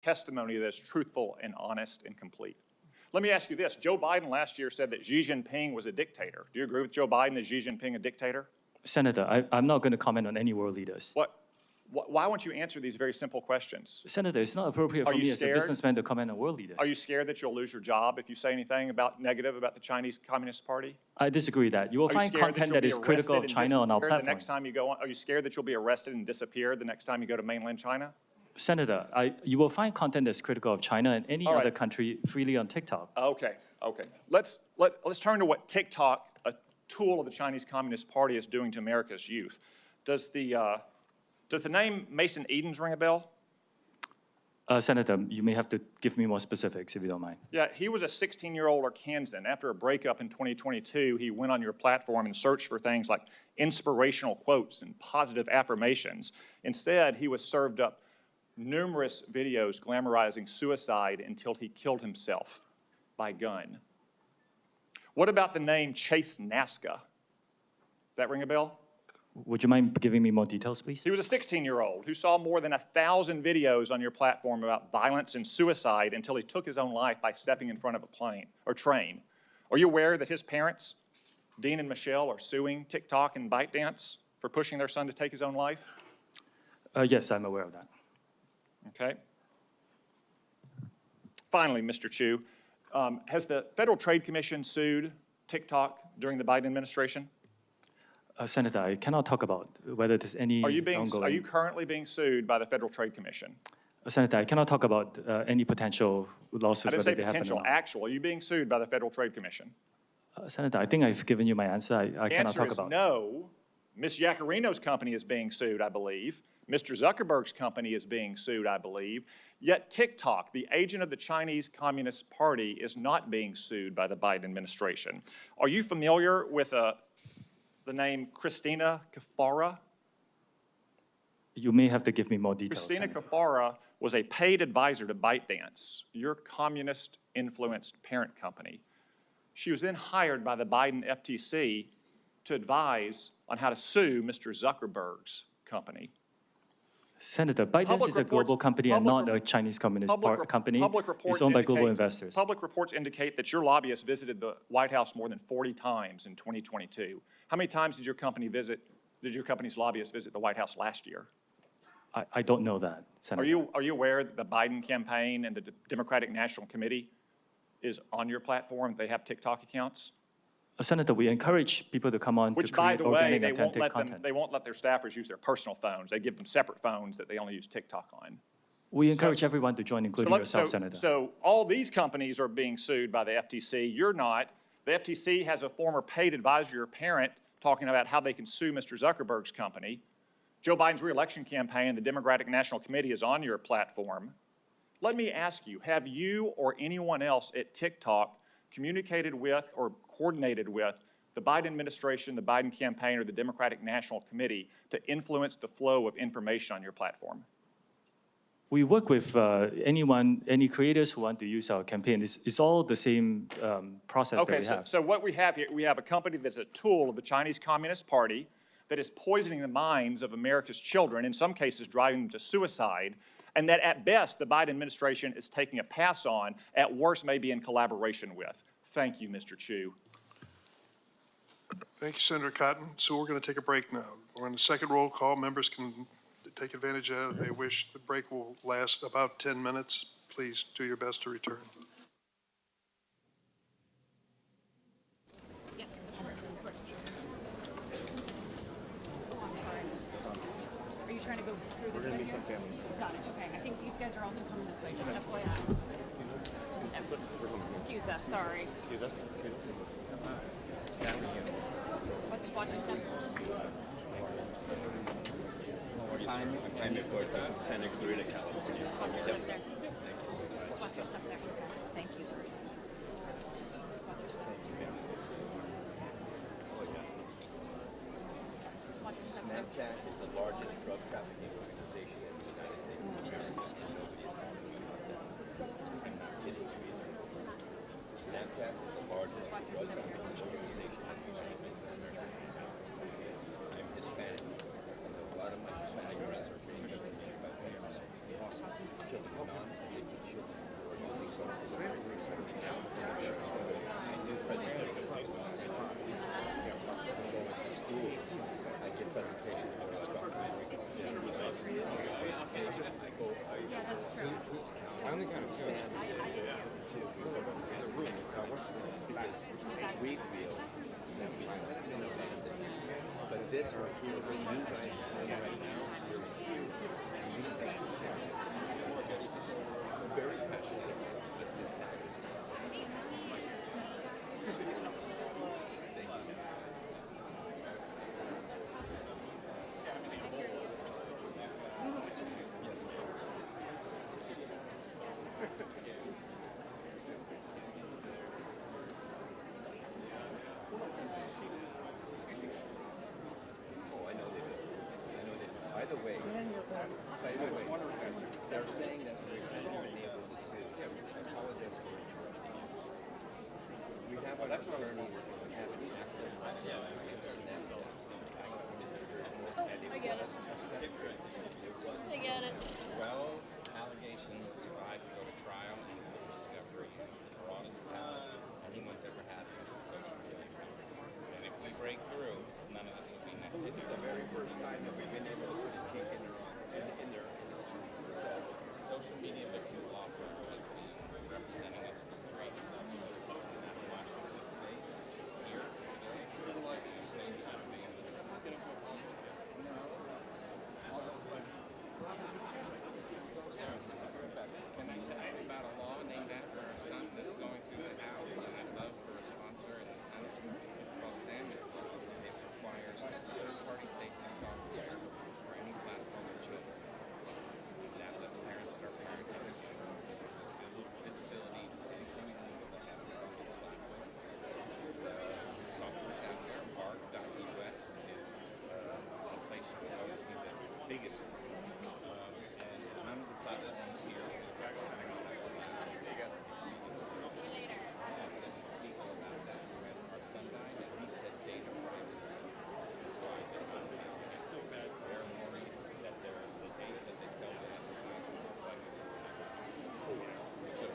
testimony that is truthful and honest and complete. Let me ask you this. Joe Biden last year said that Xi Jinping was a dictator. Do you agree with Joe Biden? Is Xi Jinping a dictator? Senator, I'm not going to comment on any world leaders. Why won't you answer these very simple questions? Senator, it's not appropriate for me as a businessman to comment on world leaders. Are you scared that you'll lose your job if you say anything negative about the Chinese Communist Party? I disagree that. You will find content that is critical of China on our platform. The next time you go on, are you scared that you'll be arrested and disappear the next time you go to mainland China? Senator, you will find content that's critical of China and any other country freely on TikTok. Okay. Let's turn to what TikTok, a tool of the Chinese Communist Party, is doing to America's youth. Does the name Mason Edens ring a bell? Senator, you may have to give me more specifics if you don't mind. Yeah, he was a 16-year-old Arkansan. After a breakup in 2022, he went on your platform and searched for things like inspirational quotes and positive affirmations. Instead, he was served up numerous videos glamorizing suicide until he killed himself by gun. What about the name Chase Nazca? Does that ring a bell? Would you mind giving me more details, please? He was a 16-year-old who saw more than 1,000 videos on your platform about violence and suicide until he took his own life by stepping in front of a plane or train. Are you aware that his parents, Dean and Michelle, are suing TikTok and ByteDance for pushing their son to take his own life? Yes, I'm aware of that. Okay. Finally, Mr. Chu, has the Federal Trade Commission sued TikTok during the Biden administration? Senator, I cannot talk about whether there's any Are you currently being sued by the Federal Trade Commission? Senator, I cannot talk about any potential lawsuits. I didn't say potential, actual. Are you being sued by the Federal Trade Commission? Senator, I think I've given you my answer. I cannot talk about it. No. Ms. Yacarino's company is being sued, I believe. Mr. Zuckerberg's company is being sued, I believe. Yet TikTok, the agent of the Chinese Communist Party, is not being sued by the Biden administration. Are you familiar with the name Christina Kafara? You may have to give me more details. Christina Kafara was a paid advisor to ByteDance, your communist-influenced parent company. She was then hired by the Biden FTC to advise on how to sue Mr. Zuckerberg's company. Senator, ByteDance is a global company and not a Chinese Communist company. It's owned by global investors. Public reports indicate that your lobbyist visited the White House more than 40 times in 2022. How many times did your company's lobbyist visit the White House last year? I don't know that, Senator. Are you aware that the Biden campaign and the Democratic National Committee is on your platform? They have TikTok accounts? Senator, we encourage people to come on to create organic, authentic content. They won't let their staffers use their personal phones. They give them separate phones that they only use TikTok on. We encourage everyone to join, including yourself, Senator. So all these companies are being sued by the FTC. You're not. The FTC has a former paid advisor, your parent, talking about how they can sue Mr. Zuckerberg's company. Joe Biden's re-election campaign, the Democratic National Committee, is on your platform. Let me ask you, have you or anyone else at TikTok communicated with or coordinated with the Biden administration, the Biden campaign, or the Democratic National Committee to influence the flow of information on your platform? We work with any creators who want to use our campaign. It's all the same process that we have. So what we have here, we have a company that's a tool of the Chinese Communist Party that is poisoning the minds of America's children, in some cases driving them to suicide, and that at best the Biden administration is taking a pass on, at worst maybe in collaboration with. Thank you, Mr. Chu. Thank you, Senator Cotton. So we're going to take a break now. We're on the second roll call. Members can take advantage of it if they wish. The break will last about 10 minutes. Please do your best to return. Are you trying to go through this? We're going to meet some families. Got it. Okay. I think these guys are also coming this way. Just FYI. Excuse us. Sorry. Excuse us. Watch your step. I'm employed by Santa Clarita, California. Just watch your step there. Just watch your step there. Thank you. Just watch your step. Watch your step there. Snapchat is the largest drug trafficking organization in the United States and Canada. Nobody is talking about that. I'm not kidding you. Snapchat is the largest drug trafficking organization in the United States and Canada. I'm Hispanic. A lot of my Hispanic friends are being misinformed by parents. Non-Hispanic got a Sam too. So there's a room because we feel that we might have been abandoned. But this right here, what you guys have right now, you're here, and you guys are just very passionate about this topic. Oh, I know they do. I know they do. By the way, they're saying that we're not able to sue. I apologize for interrupting. We have an attorney that has an active I get it. I get it. 12 allegations survived to go to trial and full discovery. The broadest power anyone's ever had against a social media company. And if we break through, none of this will be This is necessary. the very first time that we've been able to put a chink in their Social media victims law firm has been representing us for 3 years. In Washington State, here today, Washington State, Can I tell you about a law named after our son that's going through the House, and I'd love for a sponsor in the Senate? It's called Sammy's Law. It requires third-party safety software for any platform or children. That lets parents start parenting their children. There's disability, anything illegal that happens on this platform. Software's out there. Bark.us is a place you can go to see the biggest one. And none of the platforms here speak about that. When our son died, and he said data privacy is why they're not allowed. So bad. They're worried that the data that they sell to advertisers is cycling. So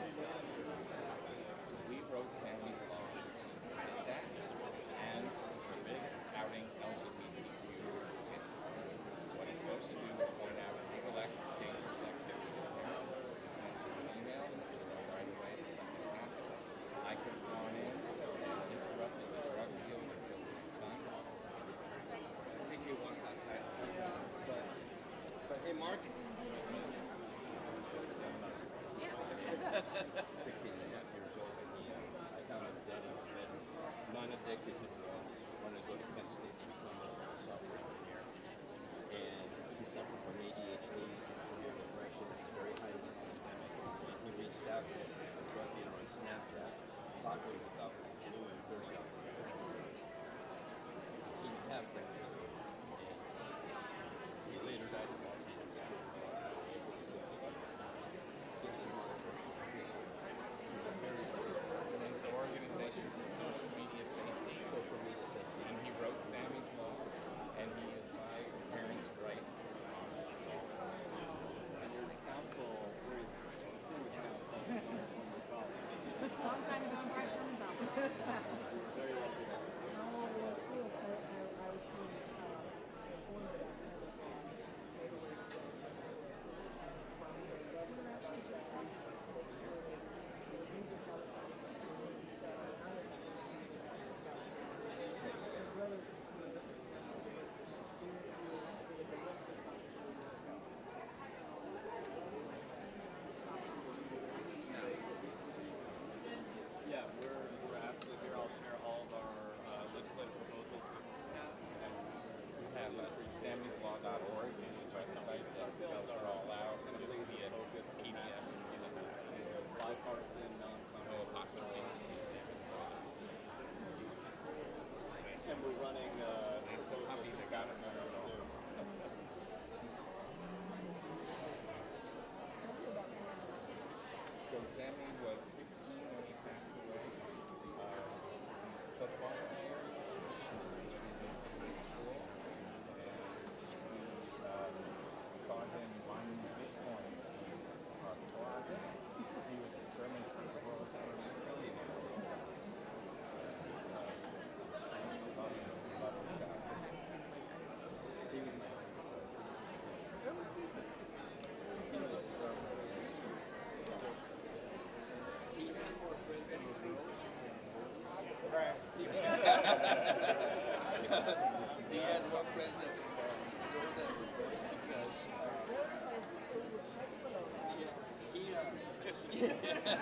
we wrote Sammy's Law to protect that and outing LGBTQ kids. What it's supposed to do is point out illegal dangerous activity to parents. It sends you an email to know right away that something's happened. I could have gone in and interrupted the drug deal that killed my son. I think he wants outside. But hey, Mark. 16 and a half years old, and I found him dead in bed, non-addicted to drugs, wanted to go to Penn State and become a software engineer. And he suffered from ADHD and severe depression, very highly systemic. And he reached out to a drug dealer on Snapchat, talked to him about blue and $30. He had things. And he later died in Los Angeles. This is not a drug. There's the Organization for Social Media Safety. Social media safety. And he wrote Sammy's Law, and he is by parents' right. And your counsel, very distinguished counsel, former colleague. Long time ago in Bright Sherman's office. Very lucky. Yeah, we're absolutely here. I'll share all of our legislative proposals with staff. We have Sammy'sLaw.org, a website that spells it all out, and just via PDFs. Bipartisan, No apostrophe, just Sammy's Law. and we're running proposals in South Carolina too. So Sammy was 16 when he passed away. He's a football player. He's been to school. And we taught him mining Bitcoin in our closet. He was determined to be the world's first millionaire. He was They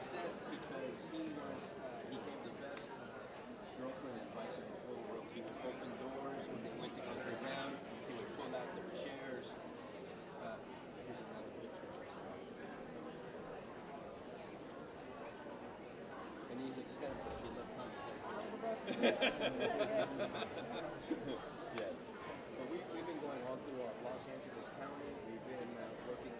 said because he gave the best girlfriend advice in the whole world. He would open doors when they went to go sit down. He would pull out their chairs. Here's another picture of myself. And he's expensive. He left tons of Yes. But we've been going all through Los Angeles County. We've been working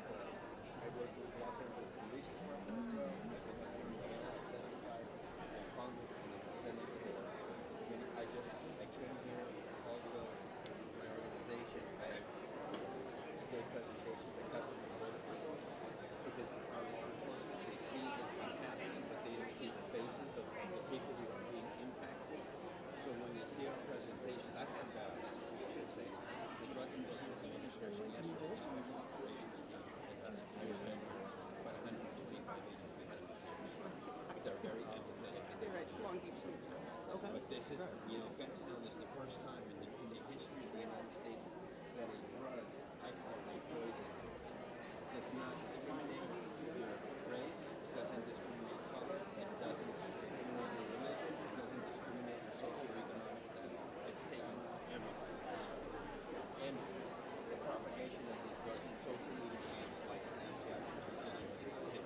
I work with Los Angeles Police Department as well. I've been helping testify in Congress and in the Senate. I came here also with my organization. I gave presentations at Customs and Border Patrol because our law enforcement, they see what's happening, but they don't see the faces of the people who are being impacted. So when they see our presentations, I've had I should say, the Drug Enforcement Administration yesterday, Special Operations Team, and I was saying about 125 agents we had in the team. They're very empathetic. They're at Long Beach. Okay. But this is, fentanyl is the first time in the history of the United States that a drug, I call it a poison, does not discriminate your race, doesn't discriminate color, it doesn't discriminate your religion, it doesn't discriminate your socioeconomic status. It's taking everybody. And the propagation of these drugs in social media apps like Snapchat is sick.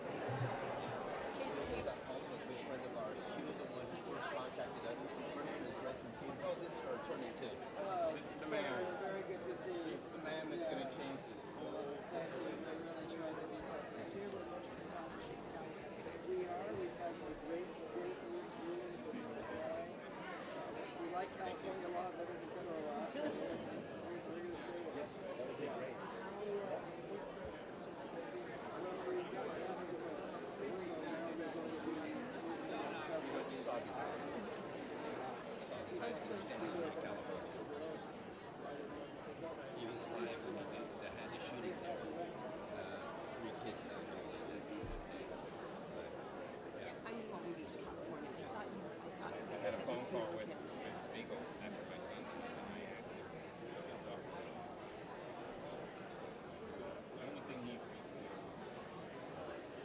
She's also a good friend of ours. She was the one who first contacted us. Her name is Gretchen T. Oh, this is her attorney too. Hello. This is the man. Very good to see you. He's the man that's going to change this whole. Thank you. I really tried to be something here. We're much accomplished now. We are. We've had some great rulings with testify. We like California law better than federal law. So we're going to stay with it. That would be great. You saw this high school center in California. He was alive when they had the shooting there. 3 kids died. I had a phone call with Spiegel after my son died, and I asked him about his office. The only thing he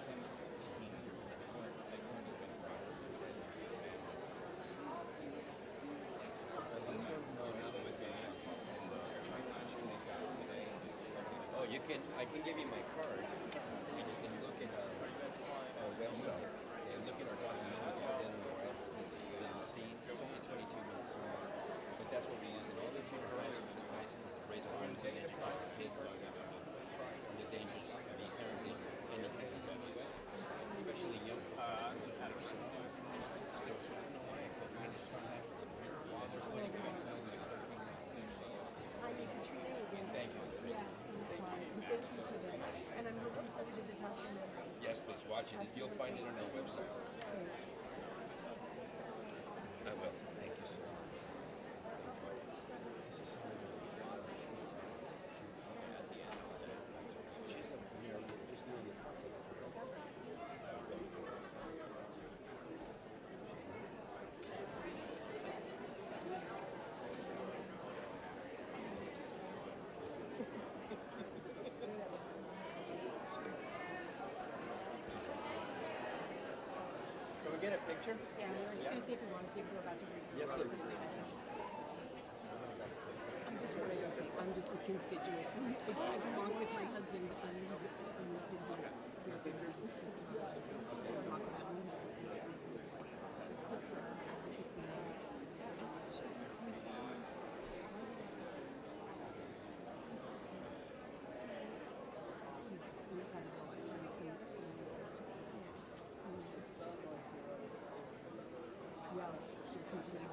tends to be they weren't even in the process of Oh, I can give you my card, and you can look at our website and look at our documentary Dead on the Scene. It's only 22 minutes long, but that's what we use in all the junior high schools and high schools to raise awareness and educate the kids on the dangers of the inherently independent, especially young people. Still trying to why, but we just try to have laws are 20 points now, like 13 and thank you. And I'm looking forward to the documentary. Yes, please watch it. You'll find it on our website. I will. Thank you so much. Can we get a picture? Yeah, we were just going to see if we wanted to because we're about to read. Yes, please. I'm just worried. I'm just a constituent. I belong with my husband in his business. Well, she'll continue.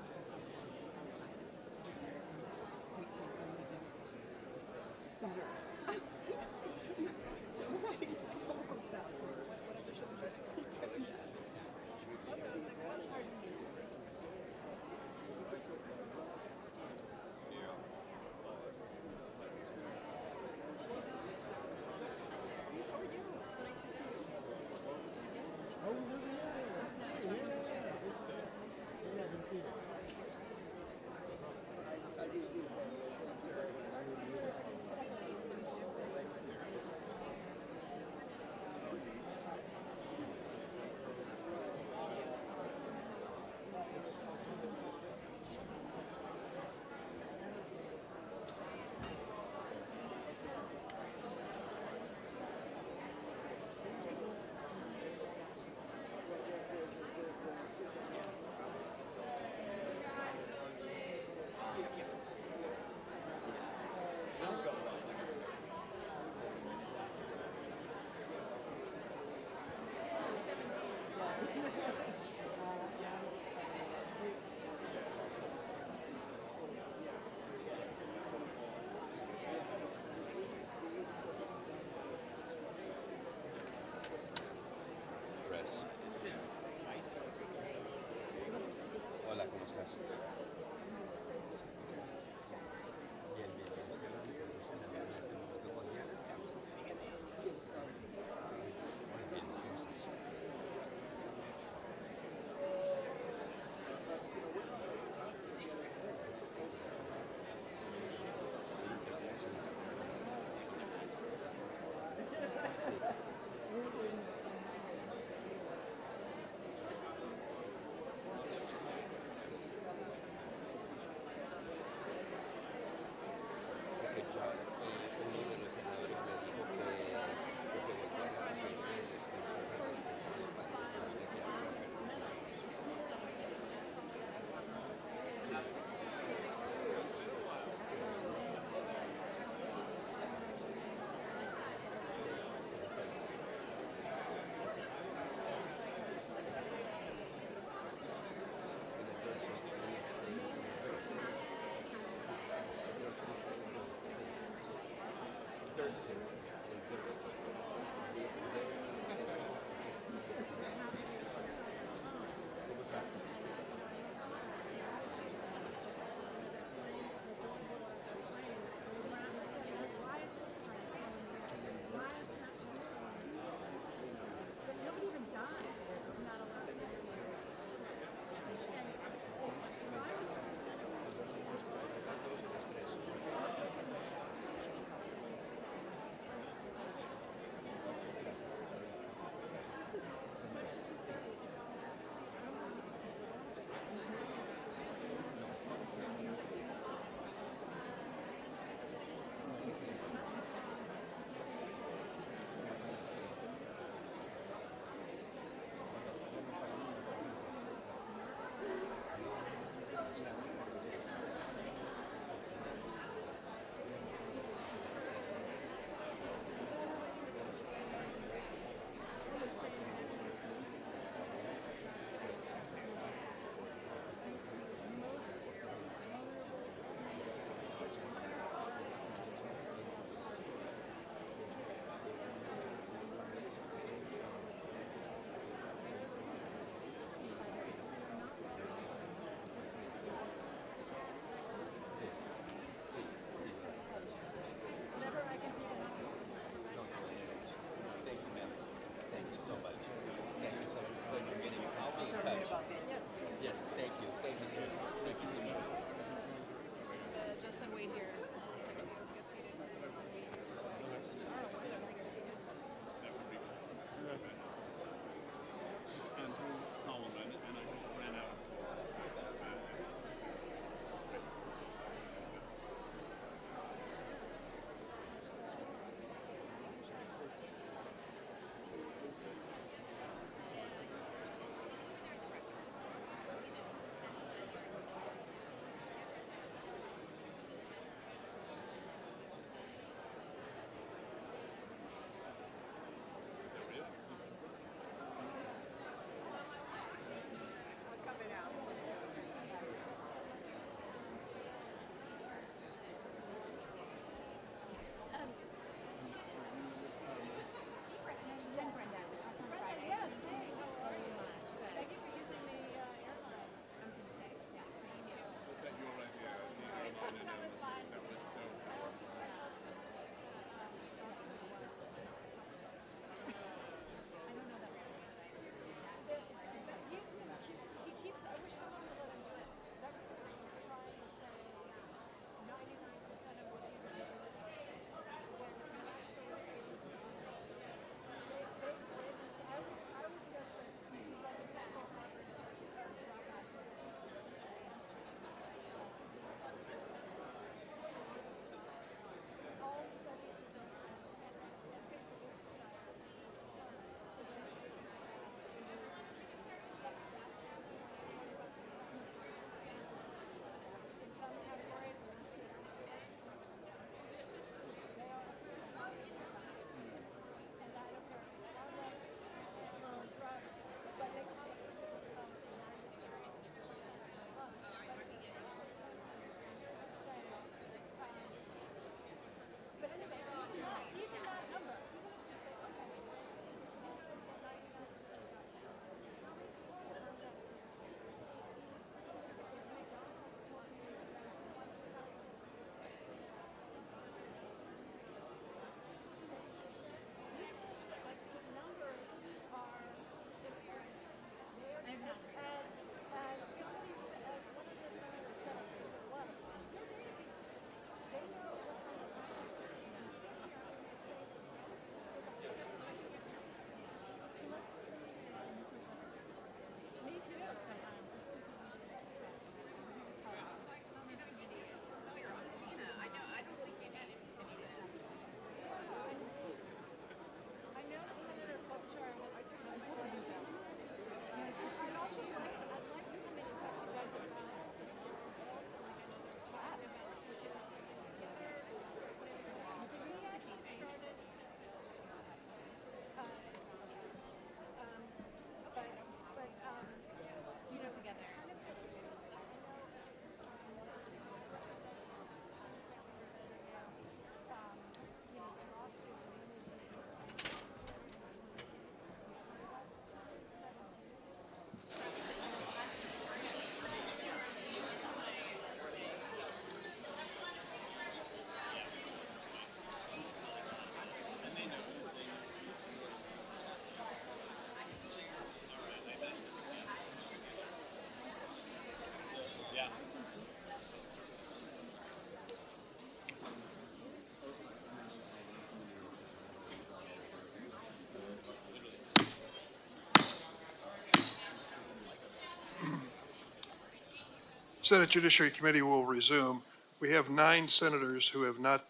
Senate Judiciary Committee will resume. We have 9 senators who have not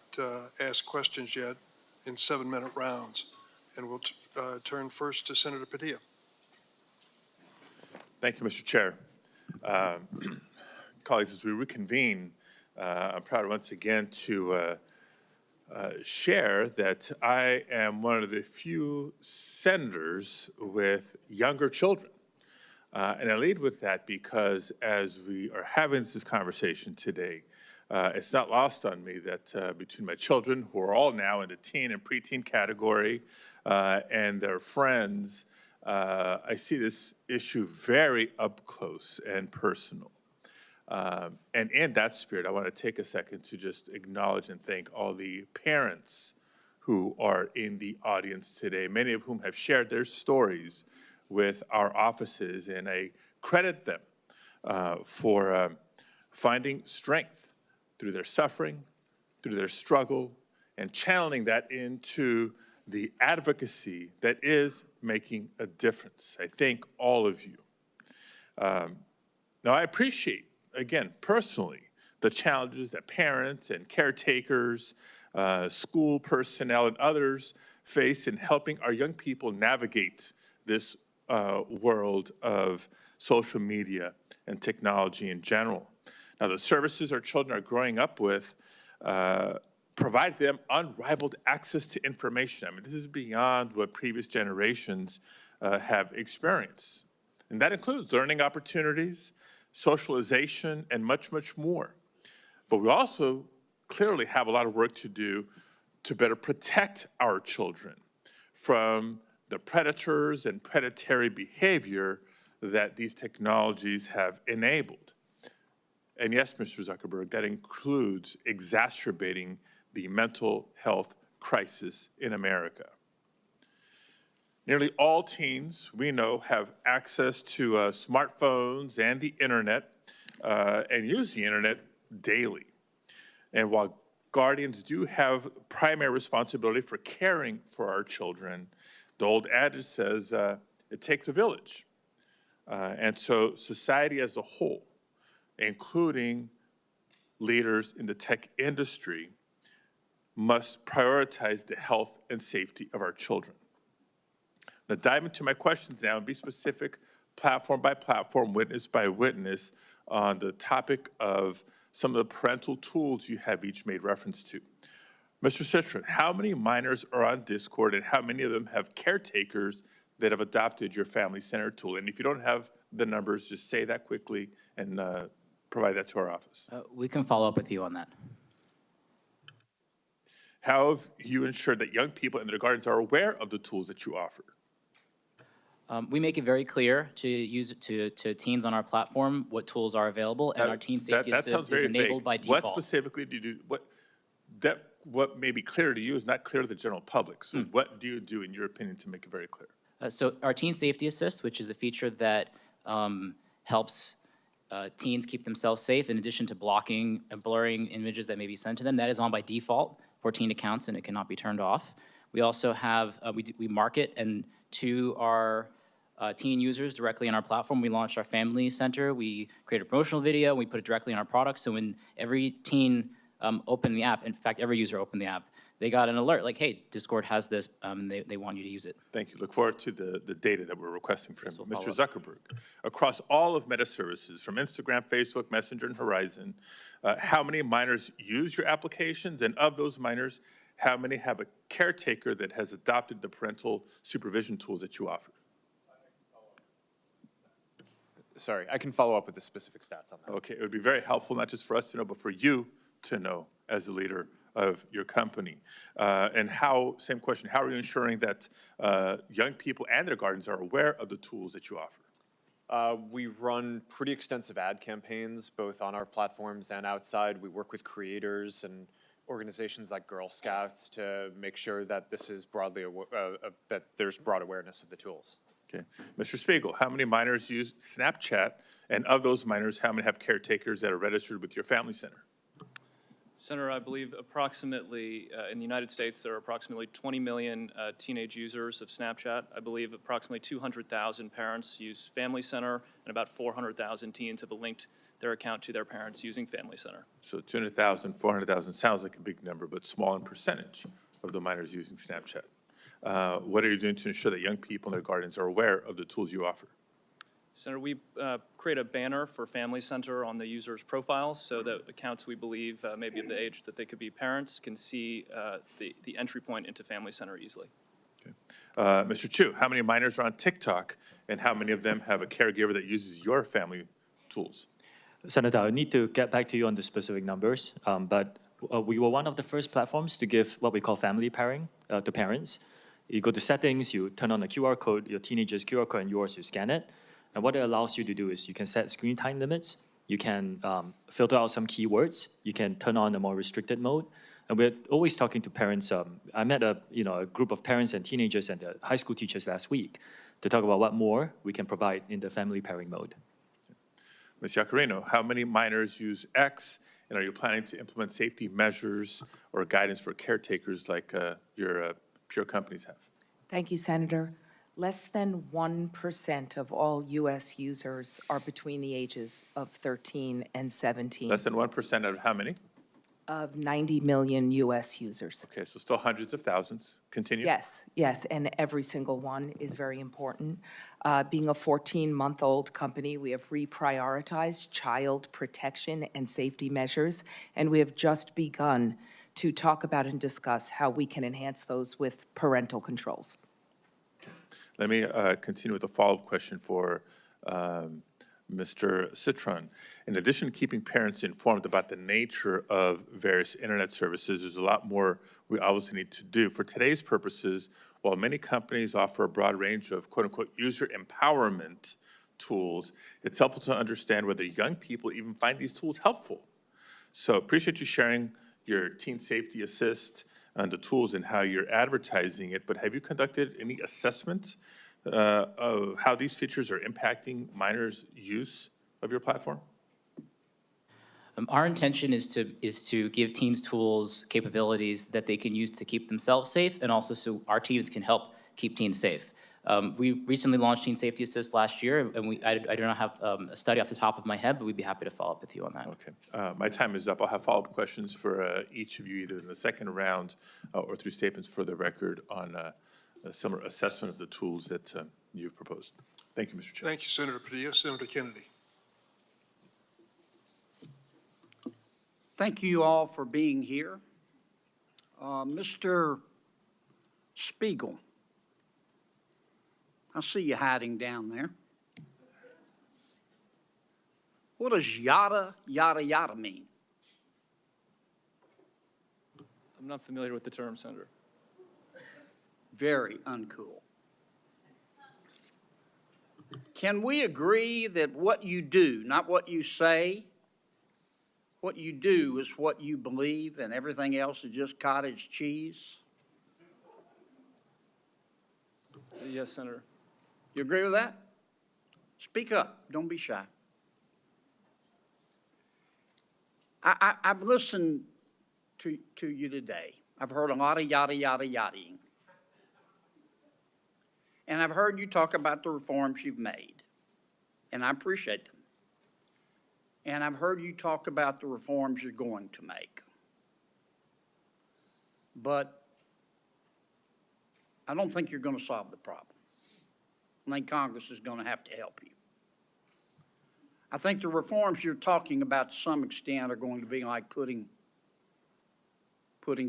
asked questions yet in 7-minute rounds. And we'll turn first to Senator Padilla. Thank you, Mr. Chair. Colleagues, as we reconvene, I'm proud once again to share that I am one of the few senators with younger children. And I lead with that because as we are having this conversation today, it's not lost on me that between my children, who are all now in the teen and preteen category, and their friends, I see this issue very up close and personal. And in that spirit, I want to take a second to just acknowledge and thank all the parents who are in the audience today, many of whom have shared their stories with our offices, and I credit them for finding strength through their suffering, through their struggle, and channeling that into the advocacy that is making a difference. I thank all of you. Now, I appreciate, again, personally, the challenges that parents and caretakers, school personnel, and others face in helping our young people navigate this world of social media and technology in general. Now, the services our children are growing up with provide them unrivaled access to information. I mean, this is beyond what previous generations have experienced. And that includes learning opportunities, socialization, and much, much more. But we also clearly have a lot of work to do to better protect our children from the predators and predatory behavior that these technologies have enabled. And yes, Mr. Zuckerberg, that includes exacerbating the mental health crisis in America. Nearly all teens, we know, have access to smartphones and the internet and use the internet daily. And while guardians do have primary responsibility for caring for our children, the old adage says it takes a village. And so society as a whole, including leaders in the tech industry, must prioritize the health and safety of our children. Now, dive into my questions now and be specific, platform by platform, witness by witness, on the topic of some of the parental tools you have each made reference to. Mr. Citron, how many minors are on Discord, and how many of them have caretakers that have adopted your family center tool? And if you don't have the numbers, just say that quickly and provide that to our office. We can follow up with you on that. How have you ensured that young people and their guardians are aware of the tools that you offer? We make it very clear to teens on our platform what tools are available, and our Teen Safety Assist is enabled by default. What specifically do you do? What may be clear to you is not clear to the general public. So what do you do, in your opinion, to make it very clear? So our Teen Safety Assist, which is a feature that helps teens keep themselves safe, in addition to blocking and blurring images that may be sent to them, that is on by default for teen accounts, and it cannot be turned off. We also have, we market and to our teen users directly on our platform. We launched our Family Center. We created a promotional video. We put it directly on our product. So when every teen opened the app, in fact, every user opened the app, they got an alert like, hey, Discord has this, and they want you to use it. Thank you. Look forward to the data that we're requesting from Mr. Zuckerberg. Across all of Meta services, from Instagram, Facebook, Messenger, and Horizon, how many minors use your applications? And of those minors, how many have a caretaker that has adopted the parental supervision tools that you offer? Sorry, I can follow up with the specific stats on that. Okay, it would be very helpful, not just for us to know, but for you to know as the leader of your company. And same question, how are you ensuring that young people and their guardians are aware of the tools that you offer? We run pretty extensive ad campaigns, both on our platforms and outside. We work with creators and organizations like Girl Scouts to make sure that this is broadly, that there's broad awareness of the tools. Okay. Mr. Spiegel, how many minors use Snapchat? And of those minors, how many have caretakers that are registered with your family center? Senator, I believe approximately, in the United States, there are approximately 20 million teenage users of Snapchat. I believe approximately 200,000 parents use Family Center, and about 400,000 teens have a linked their account to their parents using Family Center. So 200,000, 400,000 sounds like a big number, but small in percentage of the minors using Snapchat. What are you doing to ensure that young people and their guardians are aware of the tools you offer? Senator, we create a banner for Family Center on the user's profiles so that accounts we believe may be of the age that they could be parents can see the entry point into Family Center easily. Okay. Mr. Chu, how many minors are on TikTok, and how many of them have a caregiver that uses your family tools? Senator, I need to get back to you on the specific numbers, but we were one of the first platforms to give what we call family pairing to parents. You go to settings, you turn on the QR code, your teenager's QR code and yours, you scan it. And what it allows you to do is you can set screen time limits, you can filter out some keywords, you can turn on a more restricted mode. And we're always talking to parents. I met a group of parents and teenagers and high school teachers last week to talk about what more we can provide in the family pairing mode. Ms. Yacarino, how many minors use X, and are you planning to implement safety measures or guidance for caretakers like your peer companies have? Thank you, Senator. Less than 1% of all U.S. users are between the ages of 13 and 17. Less than 1% out of how many? Of 90 million U.S. users. Okay, so still hundreds of thousands. Continue. Yes, yes, and every single one is very important. Being a 14-month-old company, we have reprioritized child protection and safety measures, and we have just begun to talk about and discuss how we can enhance those with parental controls. Let me continue with a follow-up question for Mr. Citron. In addition to keeping parents informed about the nature of various internet services, there's a lot more we obviously need to do. For today's purposes, while many companies offer a broad range of quote-unquote user empowerment tools, it's helpful to understand whether young people even find these tools helpful. So appreciate you sharing your Teen Safety Assist and the tools and how you're advertising it, but have you conducted any assessments of how these features are impacting minors' use of your platform? Our intention is to give teens tools, capabilities that they can use to keep themselves safe, and also so our teams can help keep teens safe. We recently launched Teen Safety Assist last year, and I do not have a study off the top of my head, but we'd be happy to follow up with you on that. Okay. My time is up. I'll have follow-up questions for each of you, either in the second round or through statements for the record on a similar assessment of the tools that you've proposed. Thank you, Mr. Chair. Thank you, Senator Padilla. Senator Kennedy. Thank you all for being here. Mr. Spiegel, I see you hiding down there. What does yada, yada, yada mean? I'm not familiar with the term, Senator. Very uncool. Can we agree that what you do, not what you say, what you do is what you believe and everything else is just cottage cheese? Yes, Senator. You agree with that? Speak up. Don't be shy. I've listened to you today. I've heard a lot of yada, yada, yadaing. And I've heard you talk about the reforms you've made, and I appreciate them. And I've heard you talk about the reforms you're going to make. But I don't think you're going to solve the problem. I think Congress is going to have to help you. I think the reforms you're talking about to some extent are going to be like putting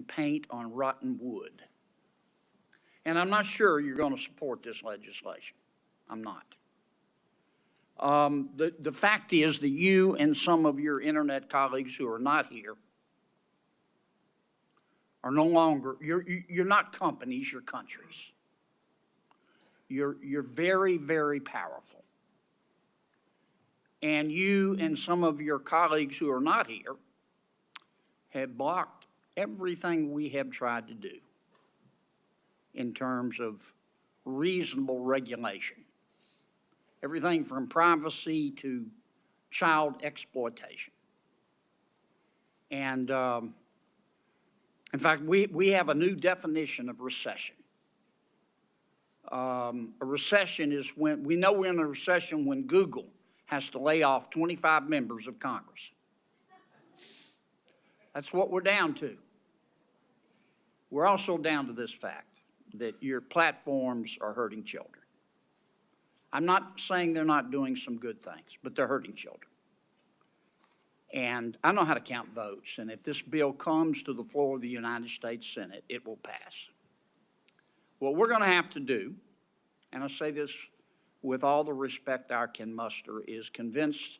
paint on rotten wood. And I'm not sure you're going to support this legislation. I'm not. The fact is that you and some of your internet colleagues who are not here are no longer, you're not companies, you're countries. You're very, very powerful. And you and some of your colleagues who are not here have blocked everything we have tried to do in terms of reasonable regulation. Everything from privacy to child exploitation. And in fact, we have a new definition of recession. A recession is when, we know we're in a recession when Google has to lay off 25 members of Congress. That's what we're down to. We're also down to this fact, that your platforms are hurting children. I'm not saying they're not doing some good things, but they're hurting children. And I know how to count votes, and if this bill comes to the floor of the United States Senate, it will pass. What we're going to have to do, and I say this with all the respect I can muster, is convince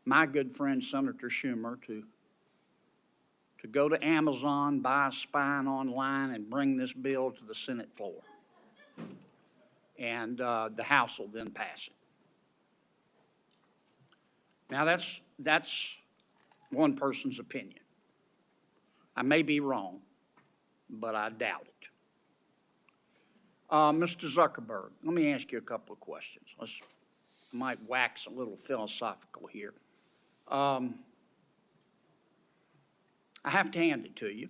my good friend Senator Schumer to go to Amazon, buy a spine online, and bring this bill to the Senate floor. And the House will then pass it. Now, that's one person's opinion. I may be wrong, but I doubt it. Mr. Zuckerberg, let me ask you a couple of questions. I might wax a little philosophical here. I have to hand it to you.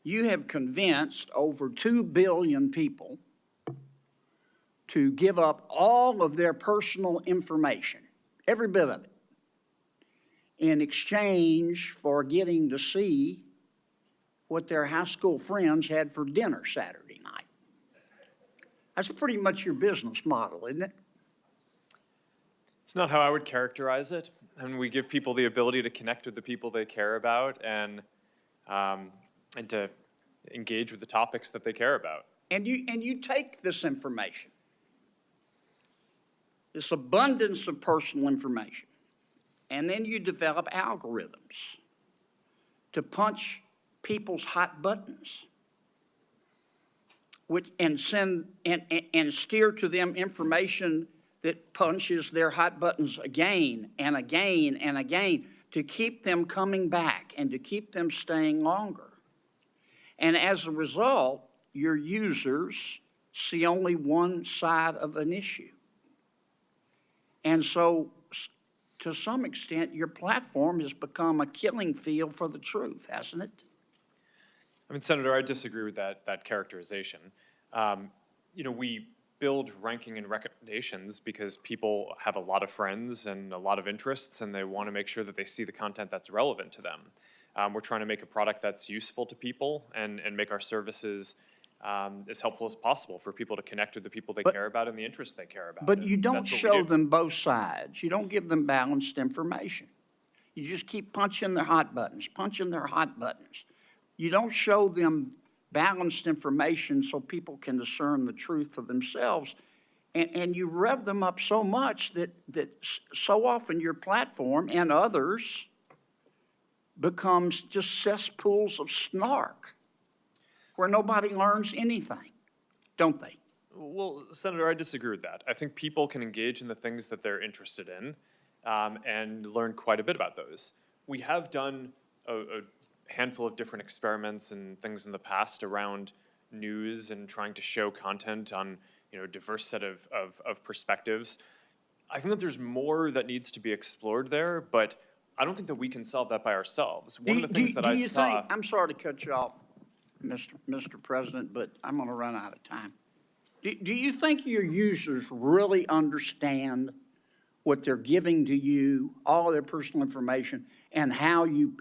You have convinced over 2 billion people to give up all of their personal information, every bit of it, in exchange for getting to see what their high school friends had for dinner Saturday night. That's pretty much your business model, isn't it? It's not how I would characterize it. And we give people the ability to connect with the people they care about and to engage with the topics that they care about. And you take this information, this abundance of personal information, and then you develop algorithms to punch people's hot buttons, and steer to them information that punches their hot buttons again and again and again to keep them coming back and to keep them staying longer. And as a result, your users see only one side of an issue. And so, to some extent, your platform has become a killing field for the truth, hasn't it? I mean, Senator, I disagree with that characterization. We build ranking and recommendations because people have a lot of friends and a lot of interests, and they want to make sure that they see the content that's relevant to them. We're trying to make a product that's useful to people and make our services as helpful as possible for people to connect with the people they care about and the interests they care about. But you don't That's what we show do. them both sides. You don't give them balanced information. You just keep punching their hot buttons, punching their hot buttons. You don't show them balanced information so people can discern the truth for themselves. And you rev them up so much that so often your platform and others becomes just cesspools of snark where nobody learns anything, don't they? Well, Senator, I disagree with that. I think people can engage in the things that they're interested in and learn quite a bit about those. We have done a handful of different experiments and things in the past around news and trying to show content on a diverse set of perspectives. I think that there's more that needs to be explored there, but I don't think that we can solve that by ourselves. One of the things that I saw... I'm sorry to cut you off, Mr. President, but I'm going to run out of time. Do you think your users really understand what they're giving to you, all of their personal information, and how you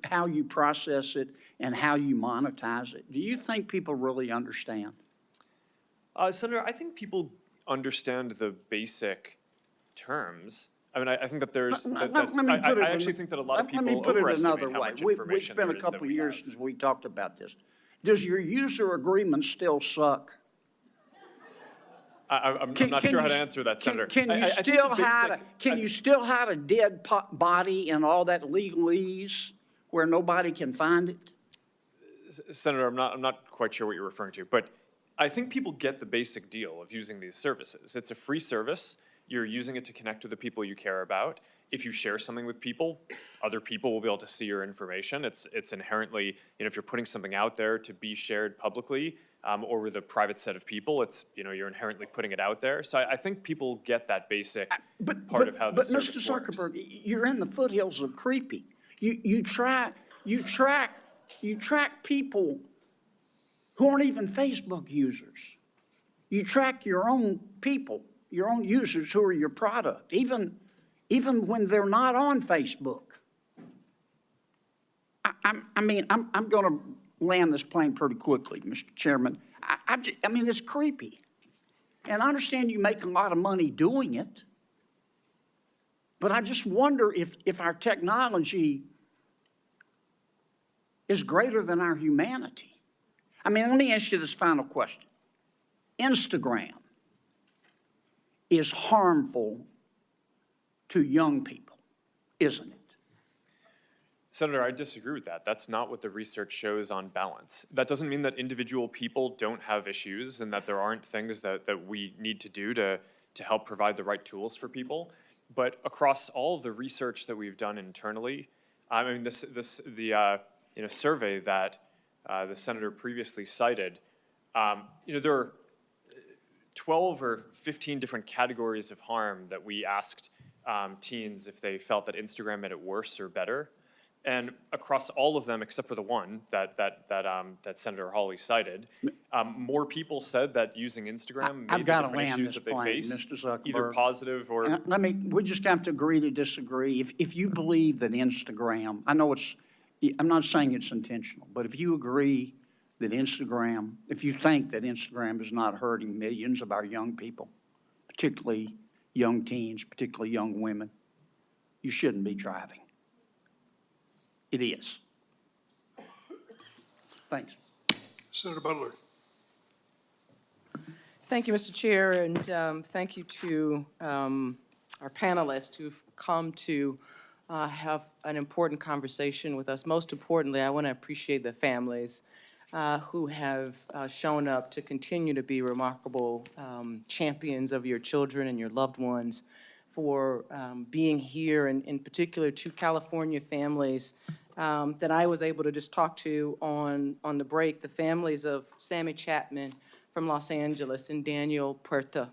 process it and how you monetize it? Do you think people really understand? Senator, I think people understand the basic terms. I mean, I think that there's. I actually think that a lot of people overestimate how much information It's been a couple of years since we talked about this. Does your user agreement still suck? I'm not sure how to answer that, Senator. Can you still hide a dead body and all that legalese where nobody can find it? Senator, I'm not quite sure what you're referring to, but I think people get the basic deal of using these services. It's a free service. You're using it to connect with the people you care about. If you share something with people, other people will be able to see your information. It's inherently, if you're putting something out there to be shared publicly or with a private set of people, it's, you're inherently putting it out there. So I think people get that basic part of how the service works. But Mr. Zuckerberg, you're in the foothills of creepy. You track people who aren't even Facebook users. You track your own people, your own users who are your product, even when they're not on Facebook. I'm going to land this plane pretty quickly, Mr. Chairman. I mean, it's creepy. And I understand you make a lot of money doing it, but I just wonder if our technology is greater than our humanity. I mean, let me ask you this final question. Instagram is harmful to young people, isn't it? Senator, I disagree with that. That's not what the research shows on balance. That doesn't mean that individual people don't have issues and that there aren't things that we need to do to help provide the right tools for people. But across all of the research that we've done internally, I mean, the survey that the senator previously cited, there are 12 or 15 different categories of harm that we asked teens if they felt that Instagram made it worse or better. And across all of them, except for the one that Senator Hawley cited, more people said that using Instagram made the different issues that they face, Mr. Zuckerberg. either positive or. We just have to agree to disagree. If you believe that Instagram, I'm not saying it's intentional, but if you agree that if you think that Instagram is not hurting millions of our young people, particularly young teens, particularly young women, you shouldn't be driving. It is. Thanks. Senator Butler. Thank you, Mr. Chair, and thank you to our panelists who've come to have an important conversation with us. Most importantly, I want to appreciate the families who have shown up to continue to be remarkable champions of your children and your loved ones, for being here, and in particular to California families that I was able to just talk to on the break, the families of Sammy Chapman from Los Angeles and Daniel Puerta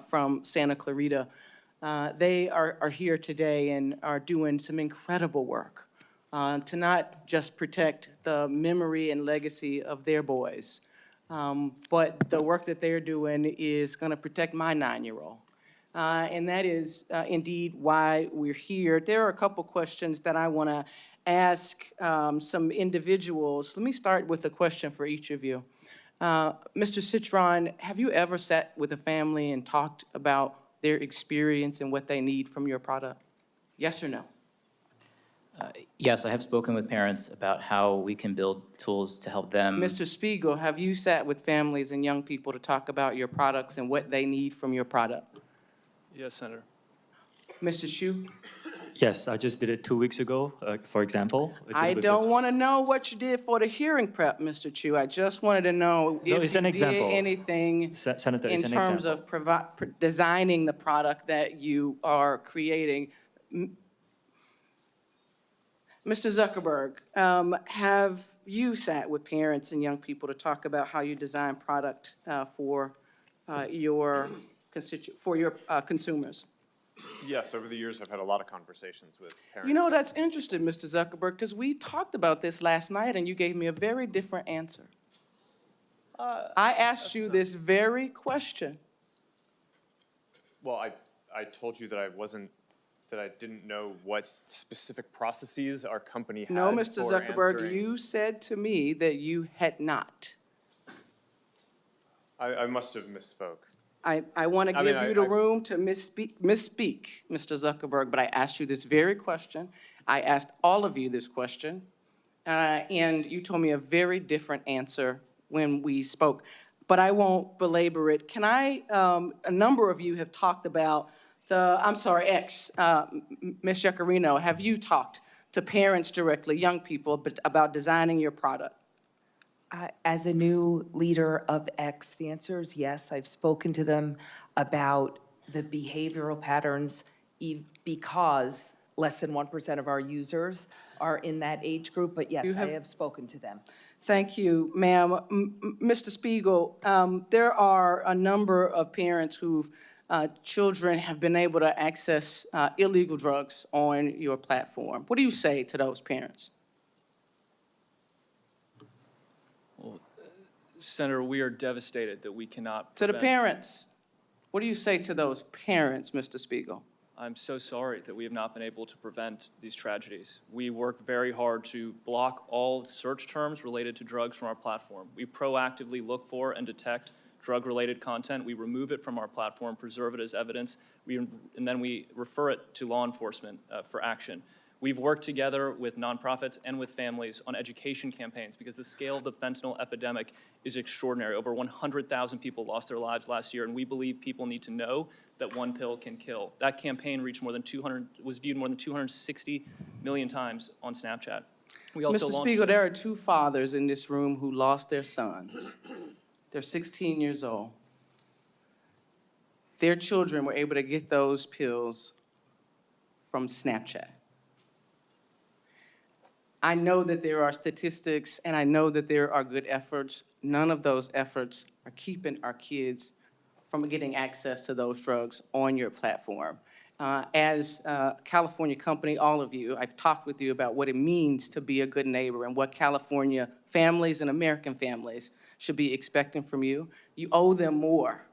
from Santa Clarita. They are here today and are doing some incredible work to not just protect the memory and legacy of their boys, but the work that they're doing is going to protect my 9-year-old. And that is indeed why we're here. There are a couple questions that I want to ask some individuals. Let me start with a question for each of you. Mr. Citron, have you ever sat with a family and talked about their experience and what they need from your product? Yes or no? Yes, I have spoken with parents about how we can build tools to help them. Mr. Spiegel, have you sat with families and young people to talk about your products and what they need from your product? Yes, Senator. Mr. Hsu? Yes, I just did it 2 weeks ago, for example. I don't want to know what you did for the hearing prep, Mr. Chu. I just wanted to know if it's an you example. did anything Senator, in it's an terms example. of designing the product that you are creating. Mr. Zuckerberg, have you sat with parents and young people to talk about how you design product for your consumers? Yes, over the years, I've had a lot of conversations with parents. You know, that's interesting, Mr. Zuckerberg, because we talked about this last night and you gave me a very different answer. I asked you this very question. Well, I told you that I didn't know what specific processes our company had. No, Mr. for Zuckerberg, answering. you said to me that you had not. I must have misspoke. I want to give you the room to misspeak, Mr. Zuckerberg, but I asked you this very question. I asked all of you this question, and you told me a very different answer when we spoke. But I won't belabor it. Can I, a number of you have talked about Ms. Giacarino, have you talked to parents directly, young people, about designing your product? As a new leader of X, the answer is yes. I've spoken to them about the behavioral patterns because less than 1% of our users are in that age group, but yes, I have spoken to them. Thank you, ma'am. Mr. Spiegel, there are a number of parents whose children have been able to access illegal drugs on your platform. What do you say to those parents? Senator, we are devastated that we cannot To the prevent- parents, what do you say to those parents, Mr. Spiegel? I'm so sorry that we have not been able to prevent these tragedies. We work very hard to block all search terms related to drugs from our platform. We proactively look for and detect drug-related content. We remove it from our platform, preserve it as evidence, and then we refer it to law enforcement for action. We've worked together with nonprofits and with families on education campaigns because the scale of the fentanyl epidemic is extraordinary. Over 100,000 people lost their lives last year, and we believe people need to know that one pill can kill. That campaign reached was viewed more than 260 million times on Snapchat. We also Mr. launched Spiegel, there are two fathers in this room who lost their sons. They're 16 years old. Their children were able to get those pills from Snapchat. I know that there are statistics, and I know that there are good efforts. None of those efforts are keeping our kids from getting access to those drugs on your platform. As a California company, all of you, I've talked with you about what it means to be a good neighbor and what California families and American families should be expecting from you. You owe them more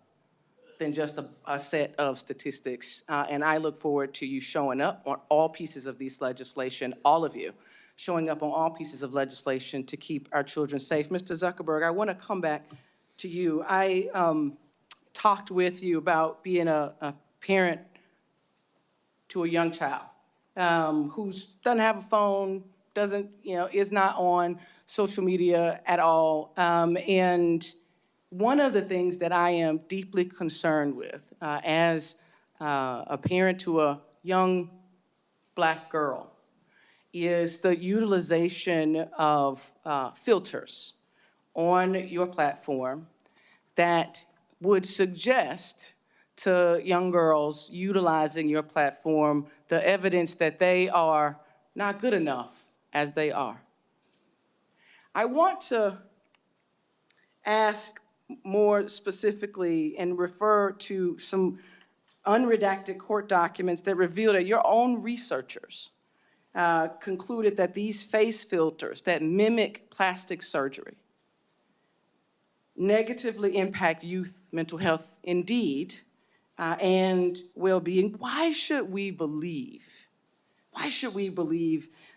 than just a set of statistics. And I look forward to you showing up on all pieces of this legislation, all of you, showing up on all pieces of legislation to keep our children safe. Mr. Zuckerberg, I want to come back to you. I talked with you about being a parent to a young child who doesn't have a phone, is not on social media at all. And one of the things that I am deeply concerned with as a parent to a young Black girl is the utilization of filters on your platform that would suggest to young girls utilizing your platform the evidence that they are not good enough as they are. I want to ask more specifically and refer to some unredacted court documents that reveal that your own researchers concluded that these face filters that mimic plastic surgery negatively impact youth mental health indeed and well-being. Why should we believe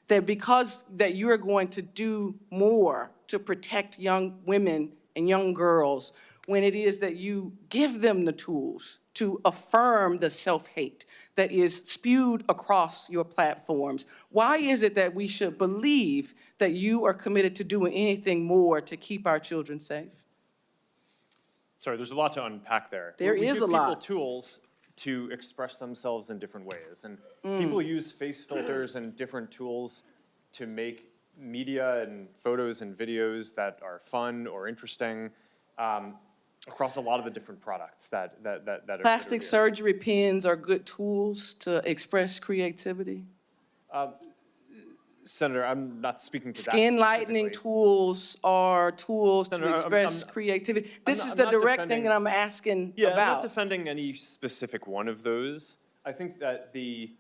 that because that you're going to do more to protect young women and young girls when it is that you give them the tools to affirm the self-hate that is spewed across your platforms? Why is it that we should believe that you are committed to doing anything more to keep our children safe? Sorry, there's a lot to unpack there. There We is give a lot. people tools to express themselves in different ways. And people use face filters and different tools to make media and photos and videos that are fun or interesting across a lot of the different products that are Plastic here. surgery pens are good tools to express creativity. Senator, I'm not speaking to that Skin lightening specifically. tools are tools to Senator, express I'm creativity. This is I'm the not direct thing defending- that I'm asking Yeah, I'm not about. defending any specific one of those. I think that the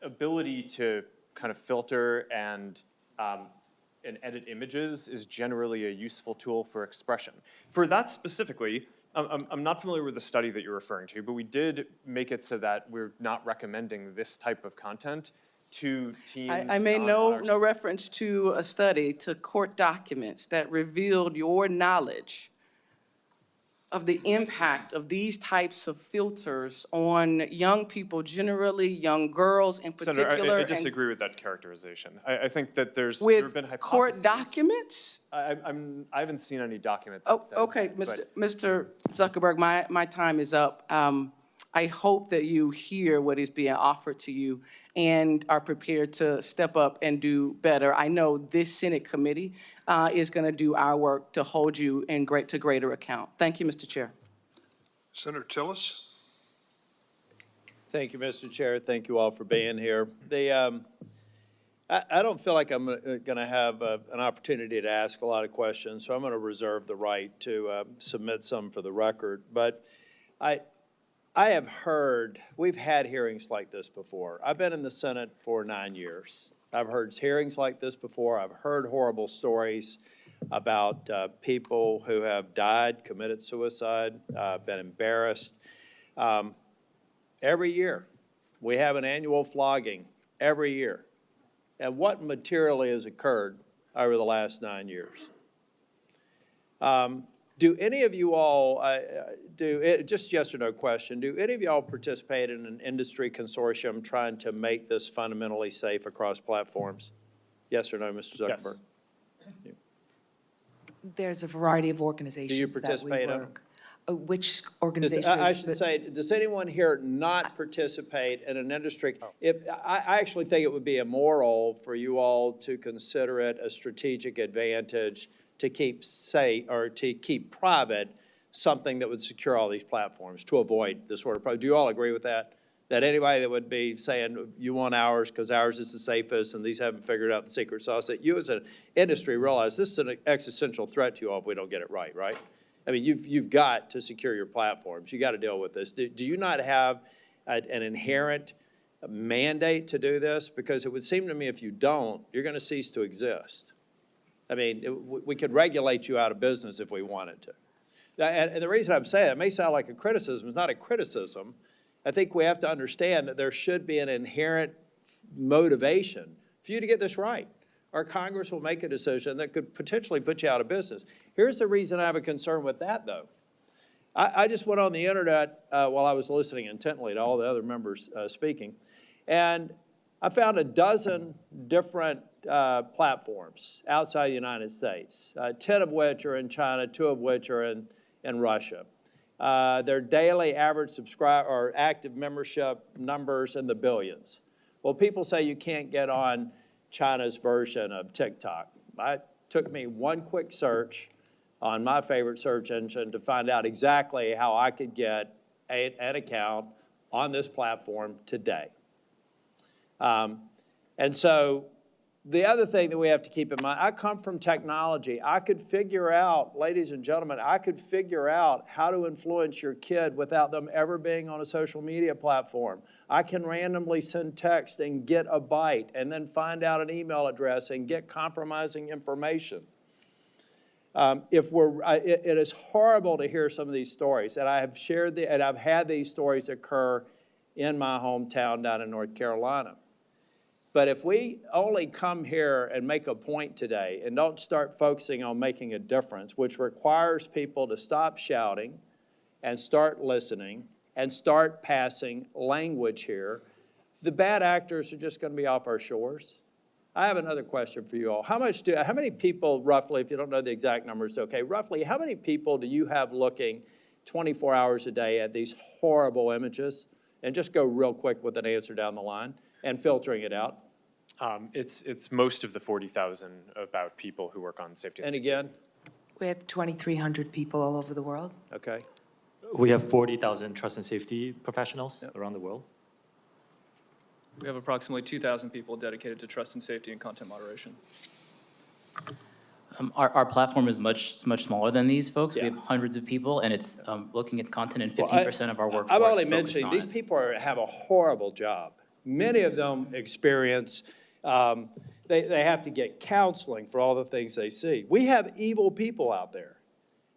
ability to kind of filter and edit images is generally a useful tool for expression. For that specifically, I'm not familiar with the study that you're referring to, but we did make it so that we're not recommending this type of content to teens. I made no reference to a study, to court documents that revealed your knowledge of the impact of these types of filters on young people generally, young girls in particular. Senator, I and disagree with that characterization. I think that there have with been hypotheses. court documents? I haven't seen any document that says Okay, that, Mr. Zuckerberg, my time is up. I hope that you hear what is being offered to you and are prepared to step up and do better. I know this Senate committee is going to do our work to hold you to greater account. Thank you, Mr. Chair. Senator Tillis? Thank you, Mr. Chair. Thank you all for being here. I don't feel like I'm going to have an opportunity to ask a lot of questions, so I'm going to reserve the right to submit some for the record. But I have heard, we've had hearings like this before. I've been in the Senate for 9 years. I've heard hearings like this before. I've heard horrible stories. about people who have died, committed suicide, been embarrassed. Every year, we have an annual flogging every year. And what materially has occurred over the last 9 years? Do any of you all, just yes or no question, do any of y'all participate in an industry consortium trying to make this fundamentally safe across platforms? Yes or no, Mr. Zuckerberg? Yes. There's a variety of organizations that we participate in them? work. Which organizations? I should say, does anyone here not participate in an industry? I actually think it would be immoral for you all to consider it a strategic advantage to keep safe or to keep private something that would secure all these platforms to avoid this sort of problem. Do you all agree with that? That anybody that would be saying you want ours because ours is the safest and these haven't figured out the secret sauce, that you as an industry realize this is an existential threat to you all if we don't get it right, right? I mean, you've got to secure your platforms. You got to deal with this. Do you not have an inherent mandate to do this? Because it would seem to me if you don't, you're going to cease to exist. I mean, we could regulate you out of business if we wanted to. And the reason I'm saying it may sound like a criticism. It's not a criticism. I think we have to understand that there should be an inherent motivation for you to get this right. Our Congress will make a decision that could potentially put you out of business. Here's the reason I have a concern with that, though. I just went on the internet while I was listening intently to all the other members speaking, and I found a dozen different platforms outside the United States, 10 of which are in China, 2 of which are in Russia. Their daily average subscriber or active membership numbers in the billions. Well, people say you can't get on China's version of TikTok. It took me one quick search on my favorite search engine to find out exactly how I could get an account on this platform today. And so the other thing that we have to keep in mind, I come from technology. I could figure out, ladies and gentlemen, I could figure out how to influence your kid without them ever being on a social media platform. I can randomly send text and get a bite and then find out an email address and get compromising information. It is horrible to hear some of these stories, and I have shared and I've had these stories occur in my hometown down in North Carolina. But if we only come here and make a point today and don't start focusing on making a difference, which requires people to stop shouting and start listening and start passing language here, the bad actors are just going to be off our shores. I have another question for you all. How many people, roughly, if you don't know the exact numbers, okay, roughly, how many people do you have looking 24 hours a day at these horrible images? And just go real quick with an answer down the line and filtering it out. It's most of the 40,000 about people who work on safety and security. And again? We have 2,300 people all over the world. Okay. We have 40,000 trust and safety professionals around the world. We have approximately 2,000 people dedicated to trust and safety and content moderation. Our platform is much smaller than these folks. Yeah. We have hundreds of people, and it's looking at content, and 15% of our workforce I'm only focused mentioning on these it. people have a horrible job. Many of them experience, they have to get counseling for all the things they see. We have evil people out there.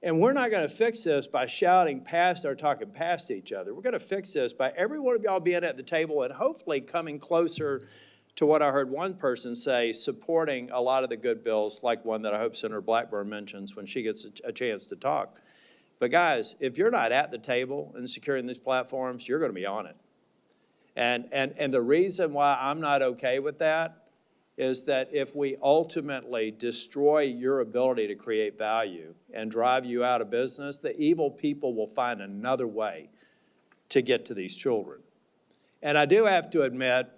And we're not going to fix this by shouting past or talking past each other. We're going to fix this by every one of y'all being at the table and hopefully coming closer to what I heard one person say, supporting a lot of the good bills, like one that I hope Senator Blackburn mentions when she gets a chance to talk. But guys, if you're not at the table and securing these platforms, you're going to be on it. And the reason why I'm not okay with that is that if we ultimately destroy your ability to create value and drive you out of business, the evil people will find another way to get to these children. And I do have to admit,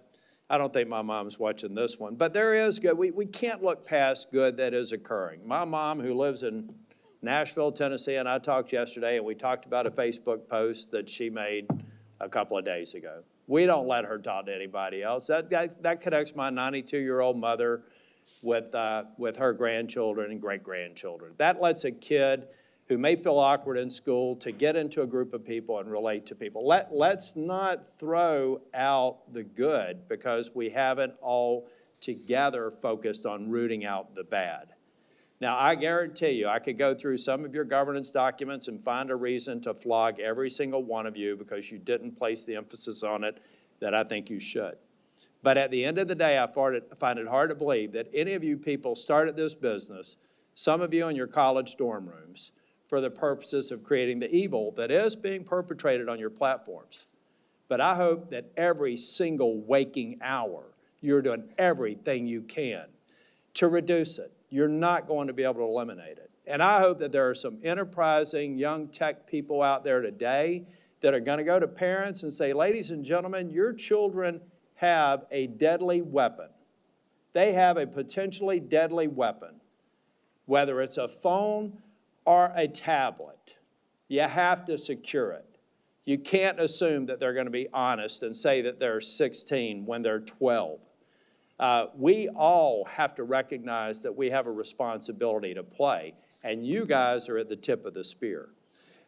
I don't think my mom's watching this one, but there is good. We can't look past good that is occurring. My mom, who lives in Nashville, Tennessee, and I talked yesterday, and we talked about a Facebook post that she made a couple of days ago. We don't let her talk to anybody else. That connects my 92-year-old mother with her grandchildren and great-grandchildren. That lets a kid who may feel awkward in school to get into a group of people and relate to people. Let's not throw out the good because we haven't all together focused on rooting out the bad. Now, I guarantee you, I could go through some of your governance documents and find a reason to flog every single one of you because you didn't place the emphasis on it that I think you should. But at the end of the day, I find it hard to believe that any of you people started this business, some of you in your college dorm rooms, for the purposes of creating the evil that is being perpetrated on your platforms. But I hope that every single waking hour, you're doing everything you can to reduce it. You're not going to be able to eliminate it. And I hope that there are some enterprising young tech people out there today that are going to go to parents and say, ladies and gentlemen, your children have a deadly weapon. They have a potentially deadly weapon, whether it's a phone or a tablet. You have to secure it. You can't assume that they're going to be honest and say that they're 16 when they're 12. We all have to recognize that we have a responsibility to play, and you guys are at the tip of the spear.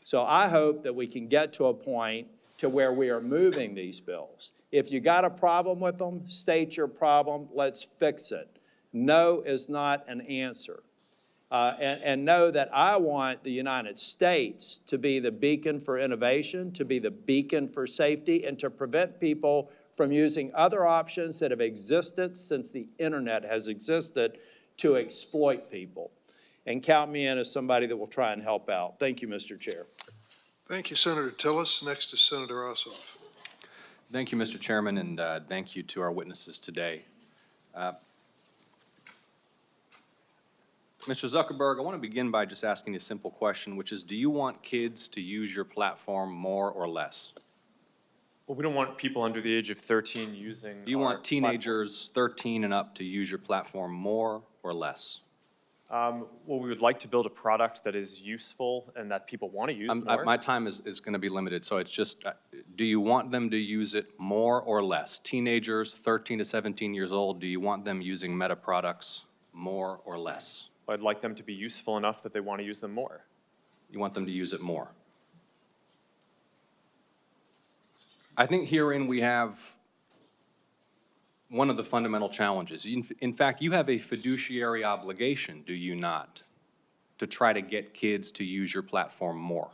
So I hope that we can get to a point to where we are moving these bills. If you got a problem with them, state your problem, let's fix it. No is not an answer. And know that I want the United States to be the beacon for innovation, to be the beacon for safety, and to prevent people from using other options that have existed since the internet has existed to exploit people. And count me in as somebody that will try and help out. Thank you, Mr. Chair. Thank you, Senator Tillis. Next is Senator Ossoff. Thank you, Mr. Chairman, and thank you to our witnesses today. Mr. Zuckerberg, I want to begin by just asking a simple question, which is, do you want kids to use your platform more or less? Well, we don't want people under the age of 13 using. Do you want teenagers 13 and up to use your platform more or less? Well, we would like to build a product that is useful and that people want to use more. My time is going to be limited, so it's just, do you want them to use it more or less? Teenagers 13 to 17 years old, do you want them using Meta products more or less? I'd like them to be useful enough that they want to use them more. You want them to use it more. I think herein we have one of the fundamental challenges. In fact, you have a fiduciary obligation, do you not, to try to get kids to use your platform more?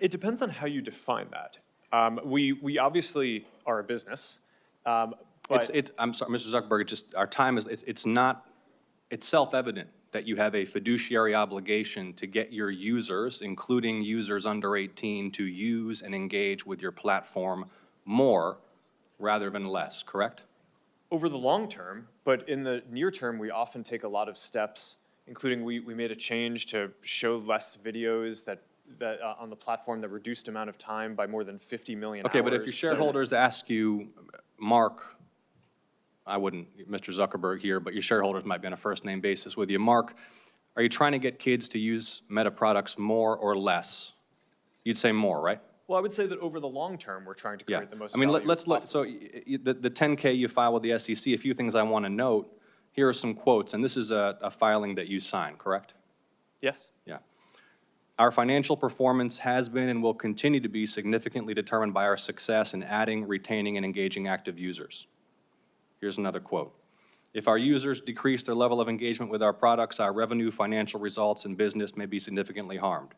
It depends on how you define that. We obviously are a business. I'm sorry, Mr. Zuckerberg, our time is, it's self-evident that you have a fiduciary obligation to get your users, including users under 18, to use and engage with your platform more rather than less, correct? Over the long term, but in the near term, we often take a lot of steps, including we made a change to show less videos that on the platform that reduced amount of time by more than 50 million hours. Okay, but if your shareholders ask you, Mark, I wouldn't, Mr. Zuckerberg here, but your shareholders might be on a first-name basis with you. Mark, are you trying to get kids to use Meta products more or less? You'd say more, right? Well, I would say that over the long term, we're trying to create the most I mean, value let's as look, possible. so the 10K you file with the SEC, a few things I want to note. Here are some quotes, and this is a filing that you signed, correct? Yes. Yeah. Our financial performance has been and will continue to be significantly determined by our success in adding, retaining, and engaging active users. Here's another quote. If our users decrease their level of engagement with our products, our revenue, financial results, and business may be significantly harmed.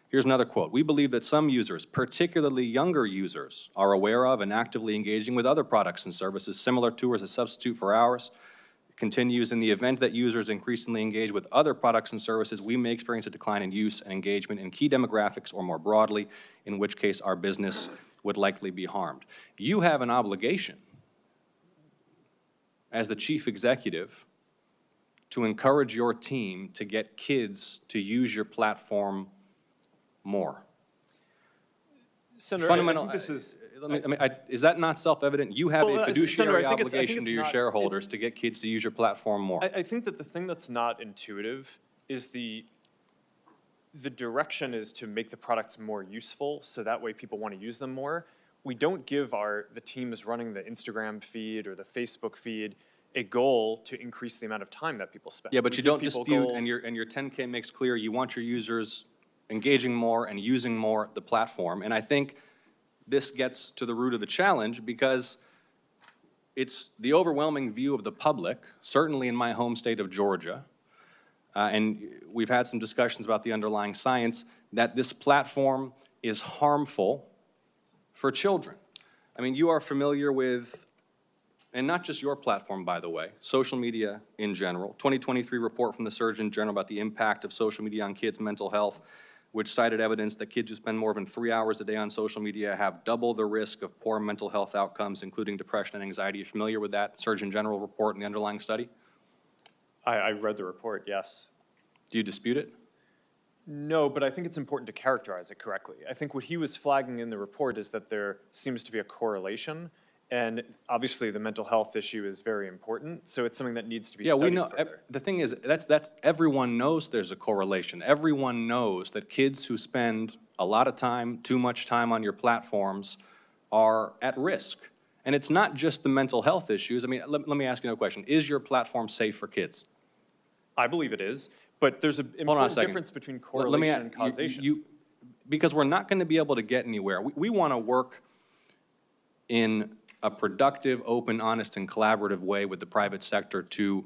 Here's another quote. We believe that some users, particularly younger users, are aware of and actively engaging with other products and services similar to or as a substitute for ours. It continues, in the event that users increasingly engage with other products and services, we may experience a decline in use and engagement in key demographics or more broadly, in which case our business would likely be harmed. You have an obligation as the chief executive to encourage your team to get kids to use your platform more. Senator, Fundamental, I think this is... is that not self-evident? You have a fiduciary Senator, obligation to your shareholders to get kids to use your platform more. I think that the thing that's not intuitive is the direction is to make the products more useful, so that way people want to use them more. We don't give the teams running the Instagram feed or the Facebook feed a goal to increase the amount of time that people spend. Yeah, but you don't dispute, goals. and your 10K makes clear you want your users engaging more and using more the platform. And I think this gets to the root of the challenge, because it's the overwhelming view of the public, certainly in my home state of Georgia, and we've had some discussions about the underlying science, that this platform is harmful for children. I mean, you are familiar with, and not just your platform, by the way, social media in general. 2023 report from the Surgeon General about the impact of social media on kids' mental health, which cited evidence that kids who spend more than 3 hours a day on social media have double the risk of poor mental health outcomes, including depression and anxiety. Are you familiar with that Surgeon General report and the underlying study? I read the report, yes. Do you dispute it? No, but I think it's important to characterize it correctly. I think what he was flagging in the report is that there seems to be a correlation, and obviously the mental health issue is very important, so it's something that needs to be studied we know. further. The thing is, that's everyone knows there's a correlation. Everyone knows that kids who spend a lot of time, too much time on your platforms are at risk. And it's not just the mental health issues. I mean, let me ask you another question. Is your platform safe for kids? I believe it is, but there's an important difference between correlation and causation. Because we're not going to be able to get anywhere. We want to work in a productive, open, honest, and collaborative way with the private sector to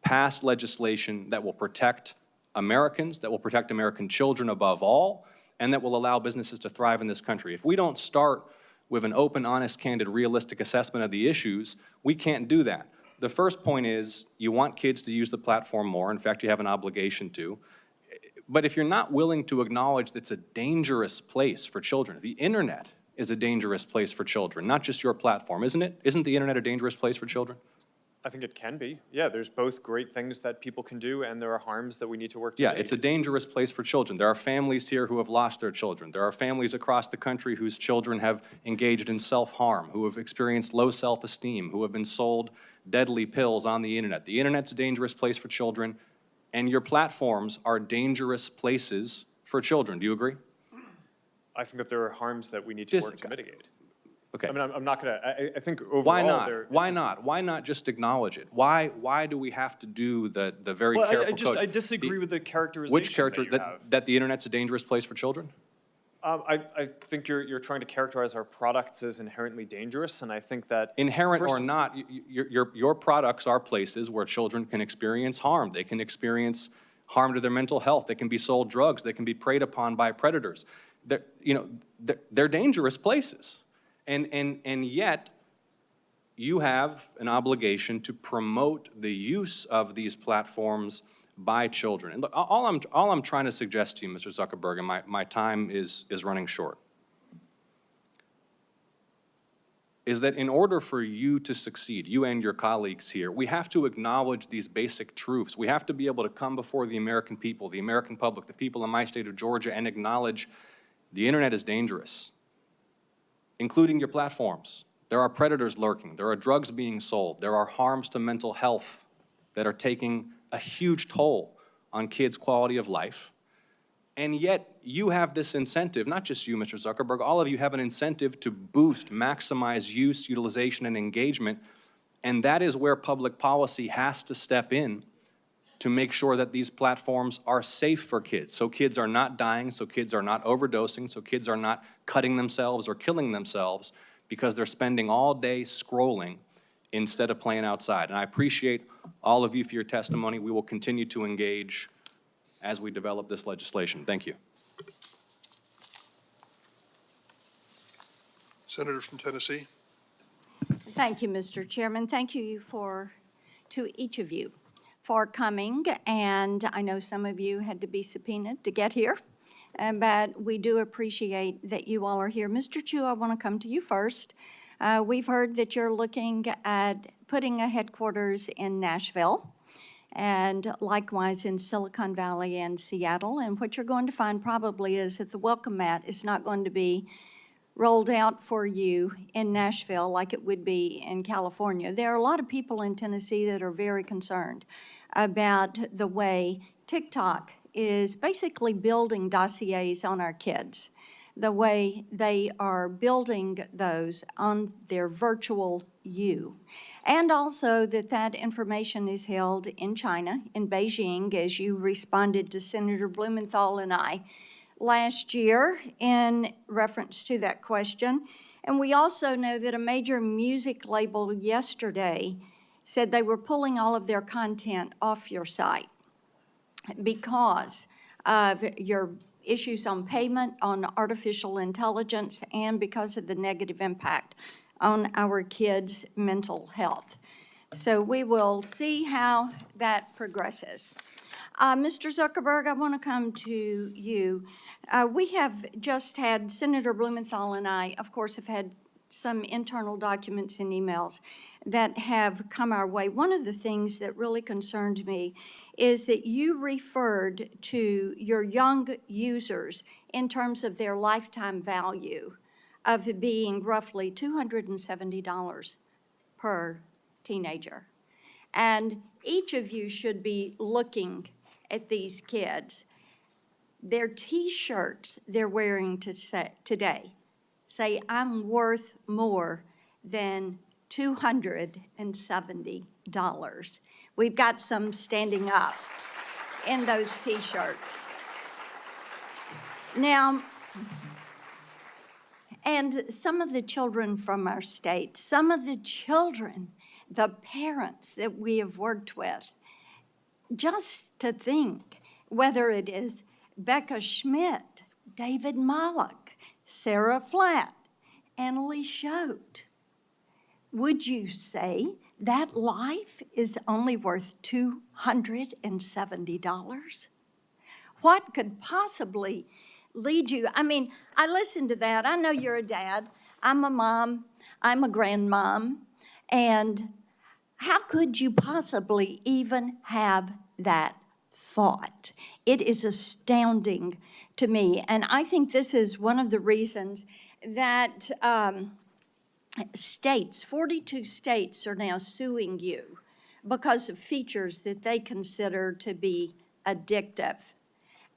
pass legislation that will protect Americans, that will protect American children above all, and that will allow businesses to thrive in this country. If we don't start with an open, honest, candid, realistic assessment of the issues, we can't do that. The first point is you want kids to use the platform more. In fact, you have an obligation to. But if you're not willing to acknowledge that it's a dangerous place for children, the internet is a dangerous place for children, not just your platform, isn't it? Isn't the internet a dangerous place for children? I think it can be. Yeah, there's both great things that people can do, and there are harms that we need to work to mitigate. It's a dangerous place for children. There are families here who have lost their children. There are families across the country whose children have engaged in self-harm, who have experienced low self-esteem, who have been sold deadly pills on the internet. The internet's a dangerous place for children, and your platforms are dangerous places for children. Do you agree? I think that there are harms that we need to work to mitigate. Okay. I mean, I'm not going to, I think overall Why not? there... Why not? Why not just acknowledge it? Why do we have to do the very careful code? I disagree with the characterization Which character, that you have. that the internet's a dangerous place for children? I think you're trying to characterize our products as inherently dangerous, and I think that... Inherent or not, your products are places where children can experience harm. They can experience harm to their mental health. They can be sold drugs. They can be preyed upon by predators. They're dangerous places. And yet, you have an obligation to promote the use of these platforms by children. And look, all I'm trying to suggest to you, Mr. Zuckerberg, and my time is running short, is that in order for you to succeed, you and your colleagues here, we have to acknowledge these basic truths. We have to be able to come before the American people, the American public, the people in my state of Georgia, and acknowledge the internet is dangerous, including your platforms. There are predators lurking. There are drugs being sold. There are harms to mental health that are taking a huge toll on kids' quality of life. And yet, you have this incentive, not just you, Mr. Zuckerberg, all of you have an incentive to boost, maximize use, utilization, and engagement. And that is where public policy has to step in to make sure that these platforms are safe for kids. So kids are not dying, so kids are not overdosing, so kids are not cutting themselves or killing themselves because they're spending all day scrolling instead of playing outside. And I appreciate all of you for your testimony. We will continue to engage as we develop this legislation. Thank you. Senator from Tennessee. Thank you, Mr. Chairman. Thank you to each of you for coming, and I know some of you had to be subpoenaed to get here, but we do appreciate that you all are here. Mr. Chu, I want to come to you first. We've heard that you're looking at putting a headquarters in Nashville and likewise in Silicon Valley and Seattle, and what you're going to find probably is that the welcome mat is not going to be rolled out for you in Nashville like it would be in California. There are a lot of people in Tennessee that are very concerned about the way TikTok is basically building dossiers on our kids, the way they are building those on their virtual you. And also that information is held in China, in Beijing, as you responded to Senator Blumenthal and I last year in reference to that question. And we also know that a major music label yesterday said they were pulling all of their content off your site. because of your issues on payment, on artificial intelligence, and because of the negative impact on our kids' mental health. So we will see how that progresses. Mr. Zuckerberg, I want to come to you. We have just had, Senator Blumenthal and I, of course, have had some internal documents and emails that have come our way. One of the things that really concerned me is that you referred to your young users in terms of their lifetime value of it being roughly $270 per teenager. And each of you should be looking at these kids. Their T-shirts they're wearing today say, I'm worth more than $270. We've got some standing up in those T-shirts. Now, and some of the children from our state, some of the children, the parents that we have worked with, just to think, whether it is Becca Schmidt, David Mollick, Sarah Flatt, Annalie Schote, would you say that life is only worth $270? What could possibly lead you? I mean, I listened to that. I know you're a dad. I'm a mom. I'm a grandmom. And how could you possibly even have that thought? It is astounding to me. And I think this is one of the reasons that states, 42 states are now suing you because of features that they consider to be addictive,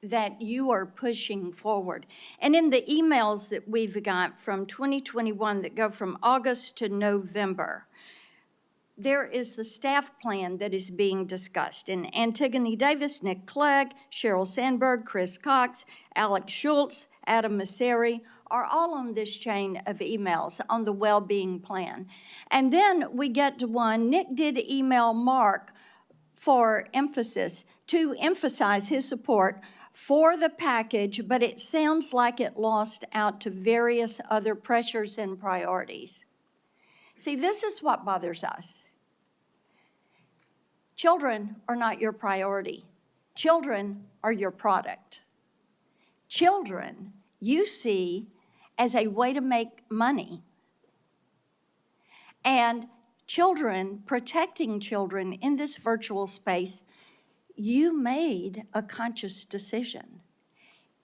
that you are pushing forward. And in the emails that we've got from 2021 that go from August to November, there is the staff plan that is being discussed. And Antigone Davis, Nick Clegg, Sheryl Sandberg, Chris Cox, Alex Schultz, Adam Masseri are all on this chain of emails on the well-being plan. And then we get to one, Nick did email Mark for emphasis, to emphasize his support for the package, but it sounds like it lost out to various other pressures and priorities. See, this is what bothers us. Children are not your priority. Children are your product. Children you see as a way to make money. And children, protecting children in this virtual space, you made a conscious decision.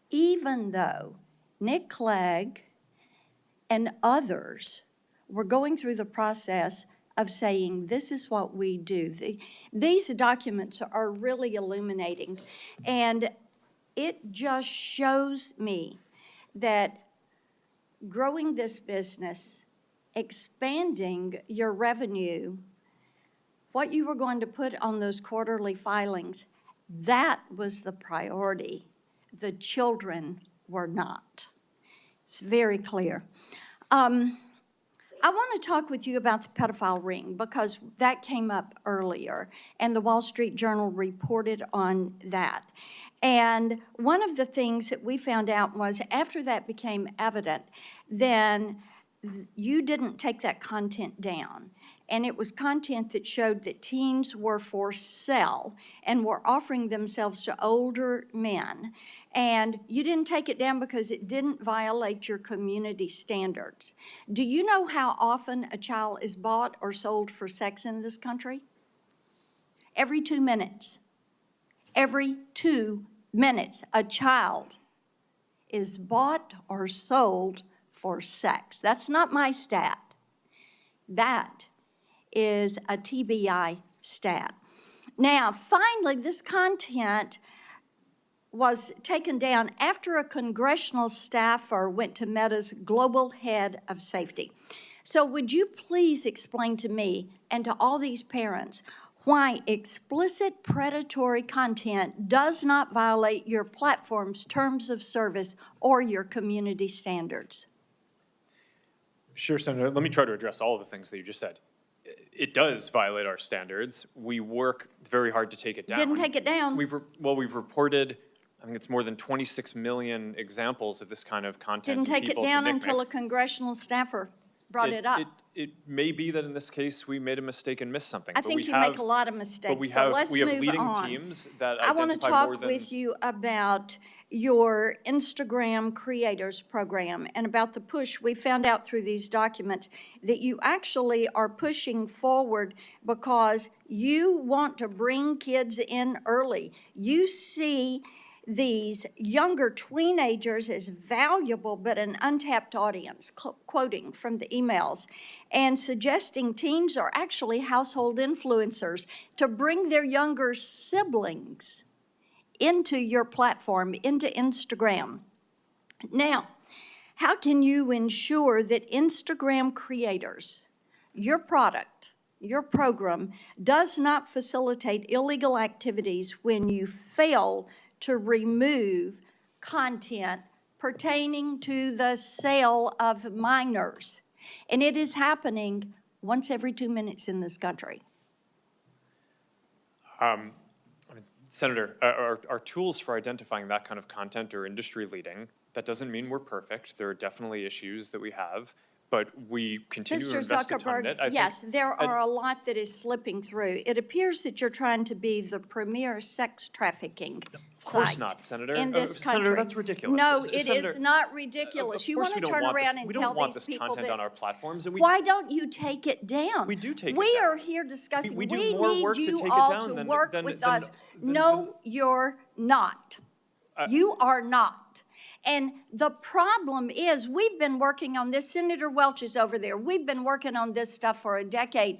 Even though Nick Clegg and others were going through the process of saying, this is what we do. These documents are really illuminating. And it just shows me that growing this business, expanding your revenue, what you were going to put on those quarterly filings, that was the priority. The children were not. It's very clear. I want to talk with you about the pedophile ring because that came up earlier, and the Wall Street Journal reported on that. And one of the things that we found out was after that became evident, then you didn't take that content down. And it was content that showed that teens were for sale and were offering themselves to older men. And you didn't take it down because it didn't violate your community standards. Do you know how often a child is bought or sold for sex in this country? Every 2 minutes. Every 2 minutes, a child is bought or sold for sex. That's not my stat. That is a TBI stat. Now, finally, this content was taken down after a congressional staffer went to Meta's global head of safety. So would you please explain to me and to all these parents why explicit predatory content does not violate your platform's terms of service or your community standards? Sure, Senator. Let me try to address all of the things that you just said. It does violate our standards. We work very hard to take it down. Didn't take it down. We've reported, I think it's more than 26 million examples of this kind of content. Didn't to take it people to down NCMEC. until a congressional staffer brought it up. It may be that in this case, we made a mistake and missed something. I but think we you have, make a lot of But mistakes, so let's we have move leading on. teams that I want to identify more talk than. with you about your Instagram Creators Program and about the push. We found out through these documents that you actually are pushing forward because you want to bring kids in early. You see these younger teenagers as valuable but an untapped audience, quoting from the emails, and suggesting teens are actually household influencers to bring their younger siblings into your platform, into Instagram. Now, how can you ensure that Instagram creators, your product, your program, does not facilitate illegal activities when you fail to remove content pertaining to the sale of minors? And it is happening once every 2 minutes in this country. Senator, our tools for identifying that kind of content are industry leading. That doesn't mean we're perfect. There are definitely issues that we have, but we continue to invest a ton in it. Mr. Zuckerberg, yes, there are a lot that is slipping through. It appears that you're trying to be the premier sex trafficking Of course site not, Senator. in this country. Senator, that's ridiculous. No, Senator, it is not ridiculous. You want to turn around and tell these people We don't want this content on our that, platforms. And why don't you take it down? We do take it We down. are here discussing, We we do more need work to you take it all down to than- work than- with than- us. No, you're not. You are not. And the problem is, we've been working on this. Senator Welch is over there. We've been working on this stuff for a decade.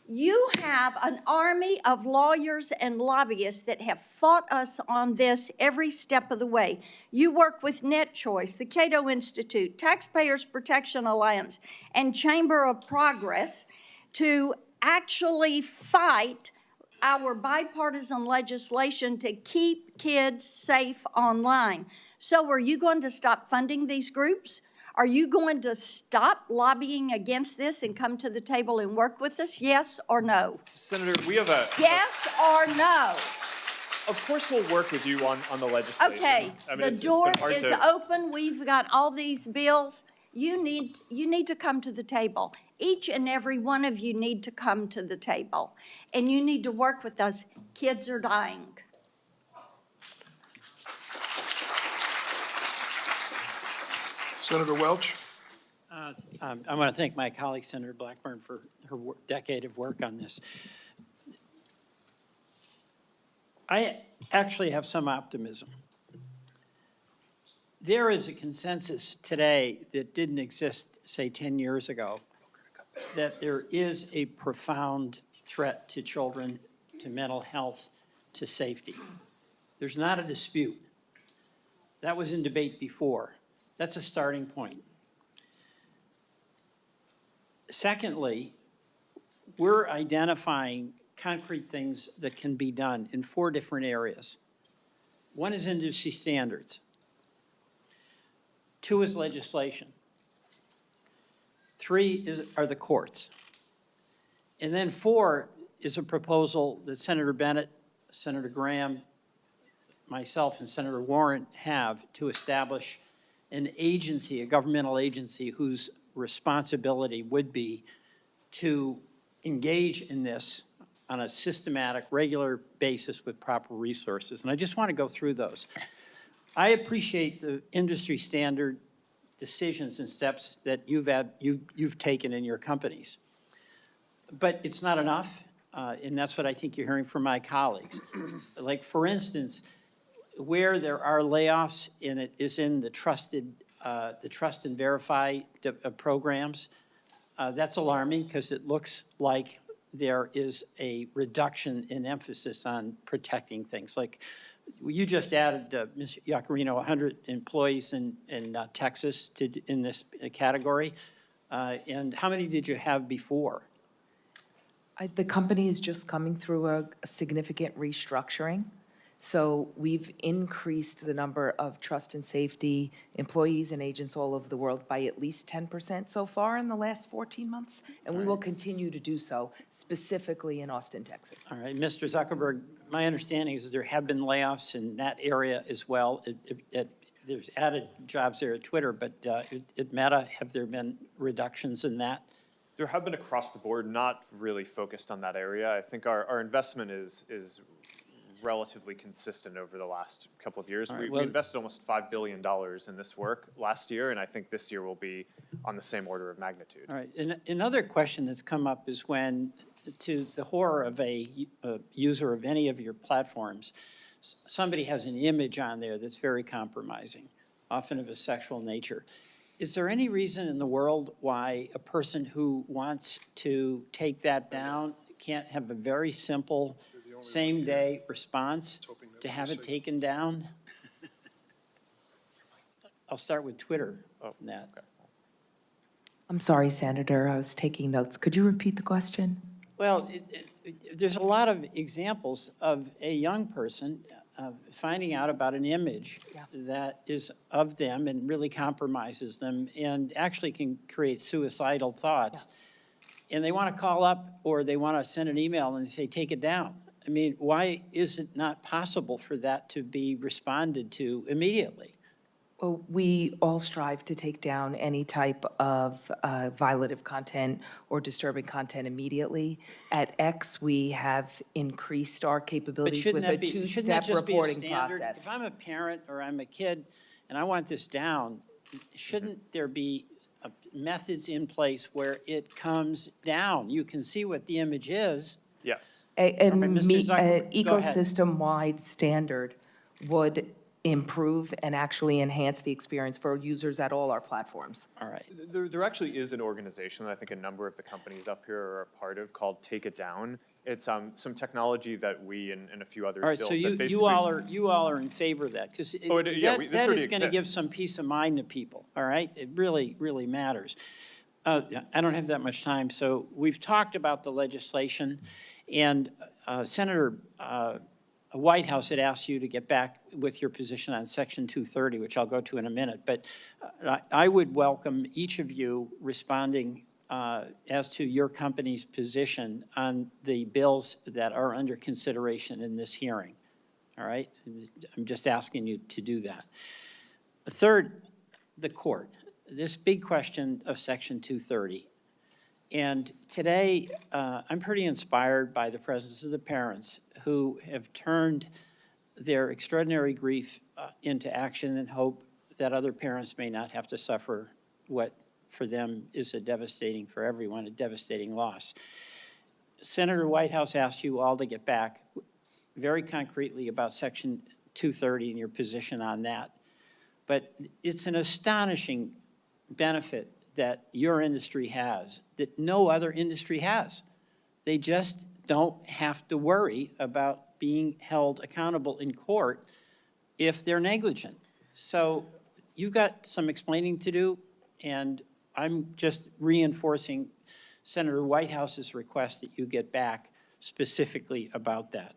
You have an army of lawyers and lobbyists that have fought us on this every step of the way. You work with NetChoice, the Cato Institute, Taxpayers Protection Alliance, and Chamber of Progress to actually fight our bipartisan legislation to keep kids safe online. So are you going to stop funding these groups? Are you going to stop lobbying against this and come to the table and work with us? Yes or no? Senator, we have a. Yes or no? Of course, we'll work with you on the legislation. Okay, I mean, the it's door been hard is to- open. We've got all these bills. You need to come to the table. Each and every one of you need to come to the table. And you need to work with us. Kids are dying. Senator Welch? I want to thank my colleague, Senator Blackburn, for her decade of work on this. I actually have some optimism. There is a consensus today that didn't exist, say, 10 years ago, that there is a profound threat to children, to mental health, to safety. There's not a dispute. That was in debate before. That's a starting point. Secondly, we're identifying concrete things that can be done in 4 different areas. 1 is industry standards. 2 is legislation. 3 are the courts. And then 4 is a proposal that Senator Bennett, Senator Graham, myself, and Senator Warren have to establish an agency, a governmental agency, whose responsibility would be to engage in this on a systematic, regular basis with proper resources. And I just want to go through those. I appreciate the industry standard decisions and steps that you've taken in your companies. But it's not enough, and that's what I think you're hearing from my colleagues. Like, for instance, where there are layoffs, and it is in the trust and verify programs, that's alarming because it looks like there is a reduction in emphasis on protecting things. Like, you just added, Ms. Iacarino, 100 employees in Texas in this category. And how many did you have before? The company is just coming through a significant restructuring. So we've increased the number of trust and safety employees and agents all over the world by at least 10% so far in the last 14 months, and we will continue to do so, specifically in Austin, Texas. All right, Mr. Zuckerberg, my understanding is there have been layoffs in that area as well. There's added jobs there at Twitter, but at Meta, have there been reductions in that? There have been across the board, not really focused on that area. I think our investment is relatively consistent over the last couple of years. All right, We well- invested almost $5 billion in this work last year, and I think this year will be on the same order of magnitude. All right, and another question that's come up is when, to the horror of a user of any of your platforms, somebody has an image on there that's very compromising, often of a sexual nature. Is there any reason in the world why a person who wants to take that down can't have a very simple same-day response to have it taken down? I'll start with Twitter on that. I'm sorry, Senator, I was taking notes. Could you repeat the question? Well, there's a lot of examples of a young person finding out about an image that is of them and really compromises them and actually can create suicidal thoughts. And they want to call up or they want to send an email and say, take it down. I mean, why is it not possible for that to be responded to immediately? Well, we all strive to take down any type of violative content or disturbing content immediately. At X, we have increased our But capabilities shouldn't with a that be, shouldn't that two-step just be a reporting standard? process. If I'm a parent or I'm a kid and I want this down, shouldn't there be methods in place where it comes down? You can see what the image is. Yes. An Mr. Zuckerberg, go ahead. ecosystem-wide standard would improve and actually enhance the experience for users at all our platforms. All right. There actually is an organization that I think a number of the companies up here are a part of called Take It Down. It's some technology that we and a few others All right, built so that you basically. all are in favor of that, because this that already is going to give exists. some peace of mind to people, all right? It really, really matters. I don't have that much time, so we've talked about the legislation, and Senator Whitehouse had asked you to get back with your position on Section 230, which I'll go to in a minute, but I would welcome each of you responding as to your company's position on the bills that are under consideration in this hearing, all right? I'm just asking you to do that. Third, the court. This big question of Section 230. And today, I'm pretty inspired by the presence of the parents who have turned their extraordinary grief into action and hope that other parents may not have to suffer what for them is a devastating, for everyone, a devastating loss. Senator Whitehouse asked you all to get back very concretely about Section 230 and your position on that. But it's an astonishing benefit that your industry has that no other industry has. They just don't have to worry about being held accountable in court if they're negligent. So you've got some explaining to do, and I'm just reinforcing Senator Whitehouse's request that you get back specifically about that.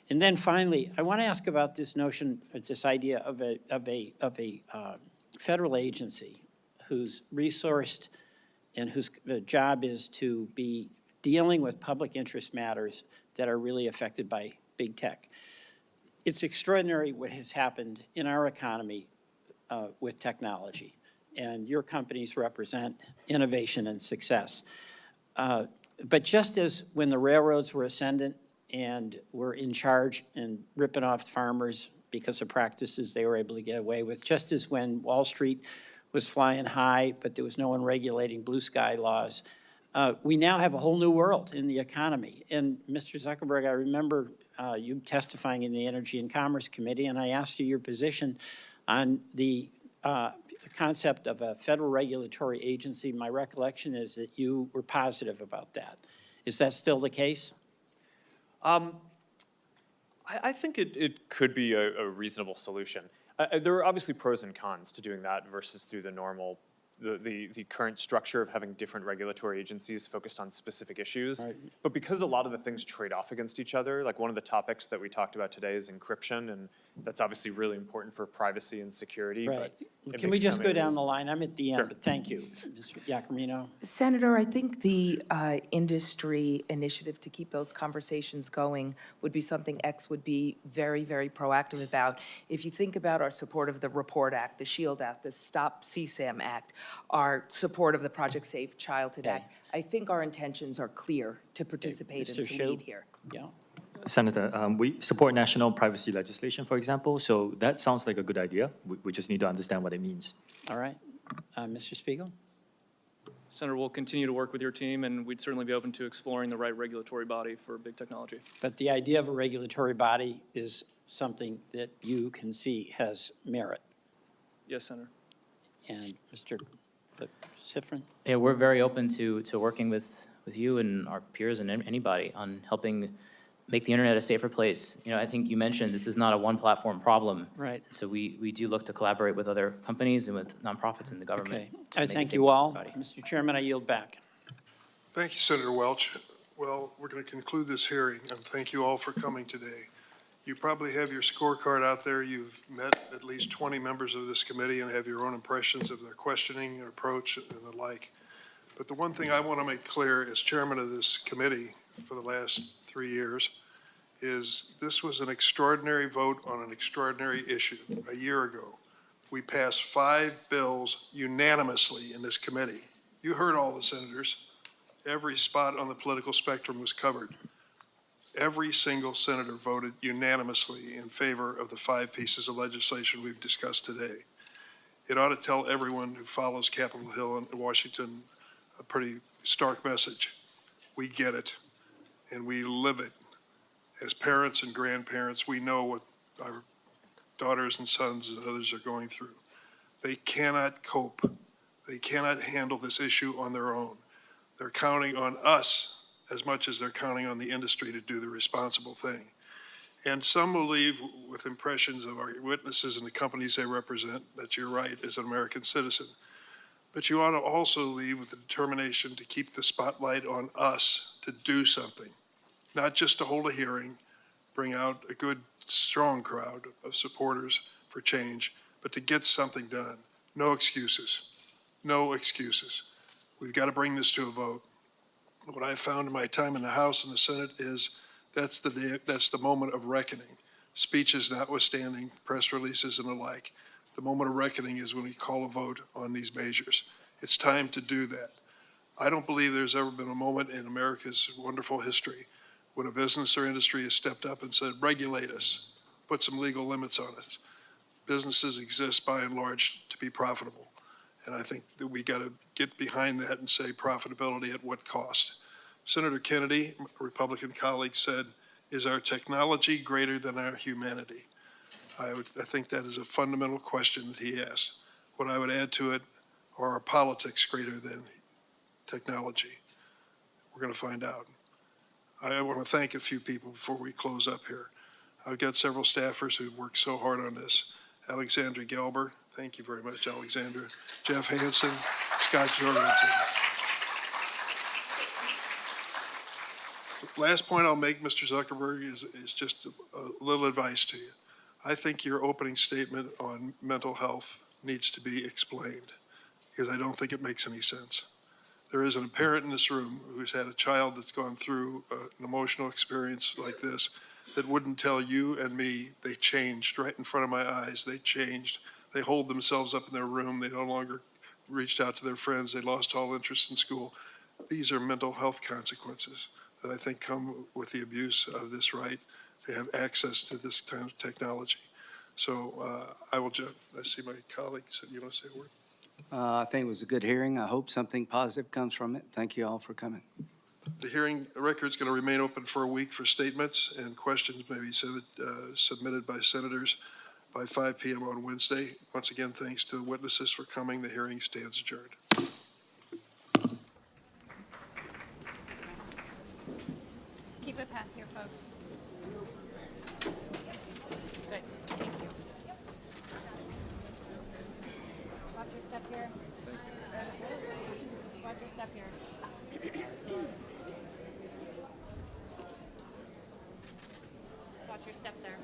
And then finally, I want to ask about this notion, this idea of a federal agency who's resourced and whose job is to be dealing with public interest matters that are really affected by big tech. It's extraordinary what has happened in our economy with technology, and your companies represent innovation and success. But just as when the railroads were ascendant and were in charge and ripping off farmers because of practices they were able to get away with, just as when Wall Street was flying high, but there was no one regulating blue sky laws, we now have a whole new world in the economy. And Mr. Zuckerberg, I remember you testifying in the Energy and Commerce Committee, and I asked you your position on the concept of a federal regulatory agency. My recollection is that you were positive about that. Is that still the case? I think it could be a reasonable solution. There are obviously pros and cons to doing that versus through the normal the current structure of having different regulatory agencies focused on specific issues. Right. But because a lot of the things trade off against each other, like one of the topics that we talked about today is encryption, and that's obviously really important for privacy and security. Right. But it Can we makes just some go down areas- the line? I'm at the end, Sure. but thank you. Mr. Giacomino? Senator, I think the industry initiative to keep those conversations going would be something X would be very, very proactive about. If you think about our support of the REPORT Act, the SHIELD Act, the Stop CSAM Act, our support of the Project Safe Childhood Okay. Act, I think our intentions are clear to participate and Mr. to Shu? lead here. Yeah. Senator, we support national privacy legislation, for example, so that sounds like a good idea. We just need to understand what it means. All right. Mr. Spiegel? Senator, we'll continue to work with your team, and we'd certainly be open to exploring the right regulatory body for big technology. But the idea of a regulatory body is something that you can see has merit. Yes, Senator. And Mr. Sifrin? Yeah, we're very open to working with you and our peers and anybody on helping make the internet a safer place. You know, I think you mentioned this is not a one-platform problem. Right. So we do look to collaborate with other companies and with nonprofits in the government. Okay. to I make it thank safer you for all. everybody. Mr. Chairman, I yield back. Thank you, Senator Welch. Well, we're going to conclude this hearing, and thank you all for coming today. You probably have your scorecard out there. You've met at least 20 members of this committee and have your own impressions of their questioning, their approach, and the like. But the one thing I want to make clear as chairman of this committee for the last 3 years is this was an extraordinary vote on an extraordinary issue. A year ago, we passed 5 bills unanimously in this committee. You heard all the senators. Every spot on the political spectrum was covered. Every single senator voted unanimously in favor of the 5 pieces of legislation we've discussed today. It ought to tell everyone who follows Capitol Hill and Washington a pretty stark message. We get it, and we live it. As parents and grandparents, we know what our daughters and sons and others are going through. They cannot cope. They cannot handle this issue on their own. They're counting on us as much as they're counting on the industry to do the responsible thing. And some will leave with impressions of our witnesses and the companies they represent, that you're right as an American citizen. But you ought to also leave with the determination to keep the spotlight on us to do something, not just to hold a hearing, bring out a good, strong crowd of supporters for change, but to get something done. No excuses. No excuses. We've got to bring this to a vote. What I found in my time in the House and the Senate is that's the moment of reckoning. Speeches notwithstanding, press releases and the like. The moment of reckoning is when we call a vote on these measures. It's time to do that. I don't believe there's ever been a moment in America's wonderful history when a business or industry has stepped up and said, regulate us, put some legal limits on us. Businesses exist by and large to be profitable. And I think that we got to get behind that and say profitability at what cost. Senator Kennedy, a Republican colleague, said, is our technology greater than our humanity? I think that is a fundamental question that he asked. What I would add to it, are our politics greater than technology? We're going to find out. I want to thank a few people before we close up here. I've got several staffers who've worked so hard on this. Alexandra Gelber, thank you very much, Alexandra. Jeff Hansen, Scott Jorgensen. Last point I'll make, Mr. Zuckerberg, is just a little advice to you. I think your opening statement on mental health needs to be explained because I don't think it makes any sense. There is a parent in this room who's had a child that's gone through an emotional experience like this that wouldn't tell you and me they changed right in front of my eyes. They changed. They hold themselves up in their room. They no longer reached out to their friends. They lost all interest in school. These are mental health consequences that I think come with the abuse of this right to have access to this kind of technology. So I see my colleague said, you want to say a word? I think it was a good hearing. I hope something positive comes from it. Thank you all for coming. The hearing record's going to remain open for a week for statements, and questions may be submitted by senators by 5 p.m. on Wednesday. Once again, thanks to the witnesses for coming. The hearing stands adjourned. Just keep it path here, folks. Good, thank you. Watch your step here. Thank you. Watch your step here. Just watch your step there.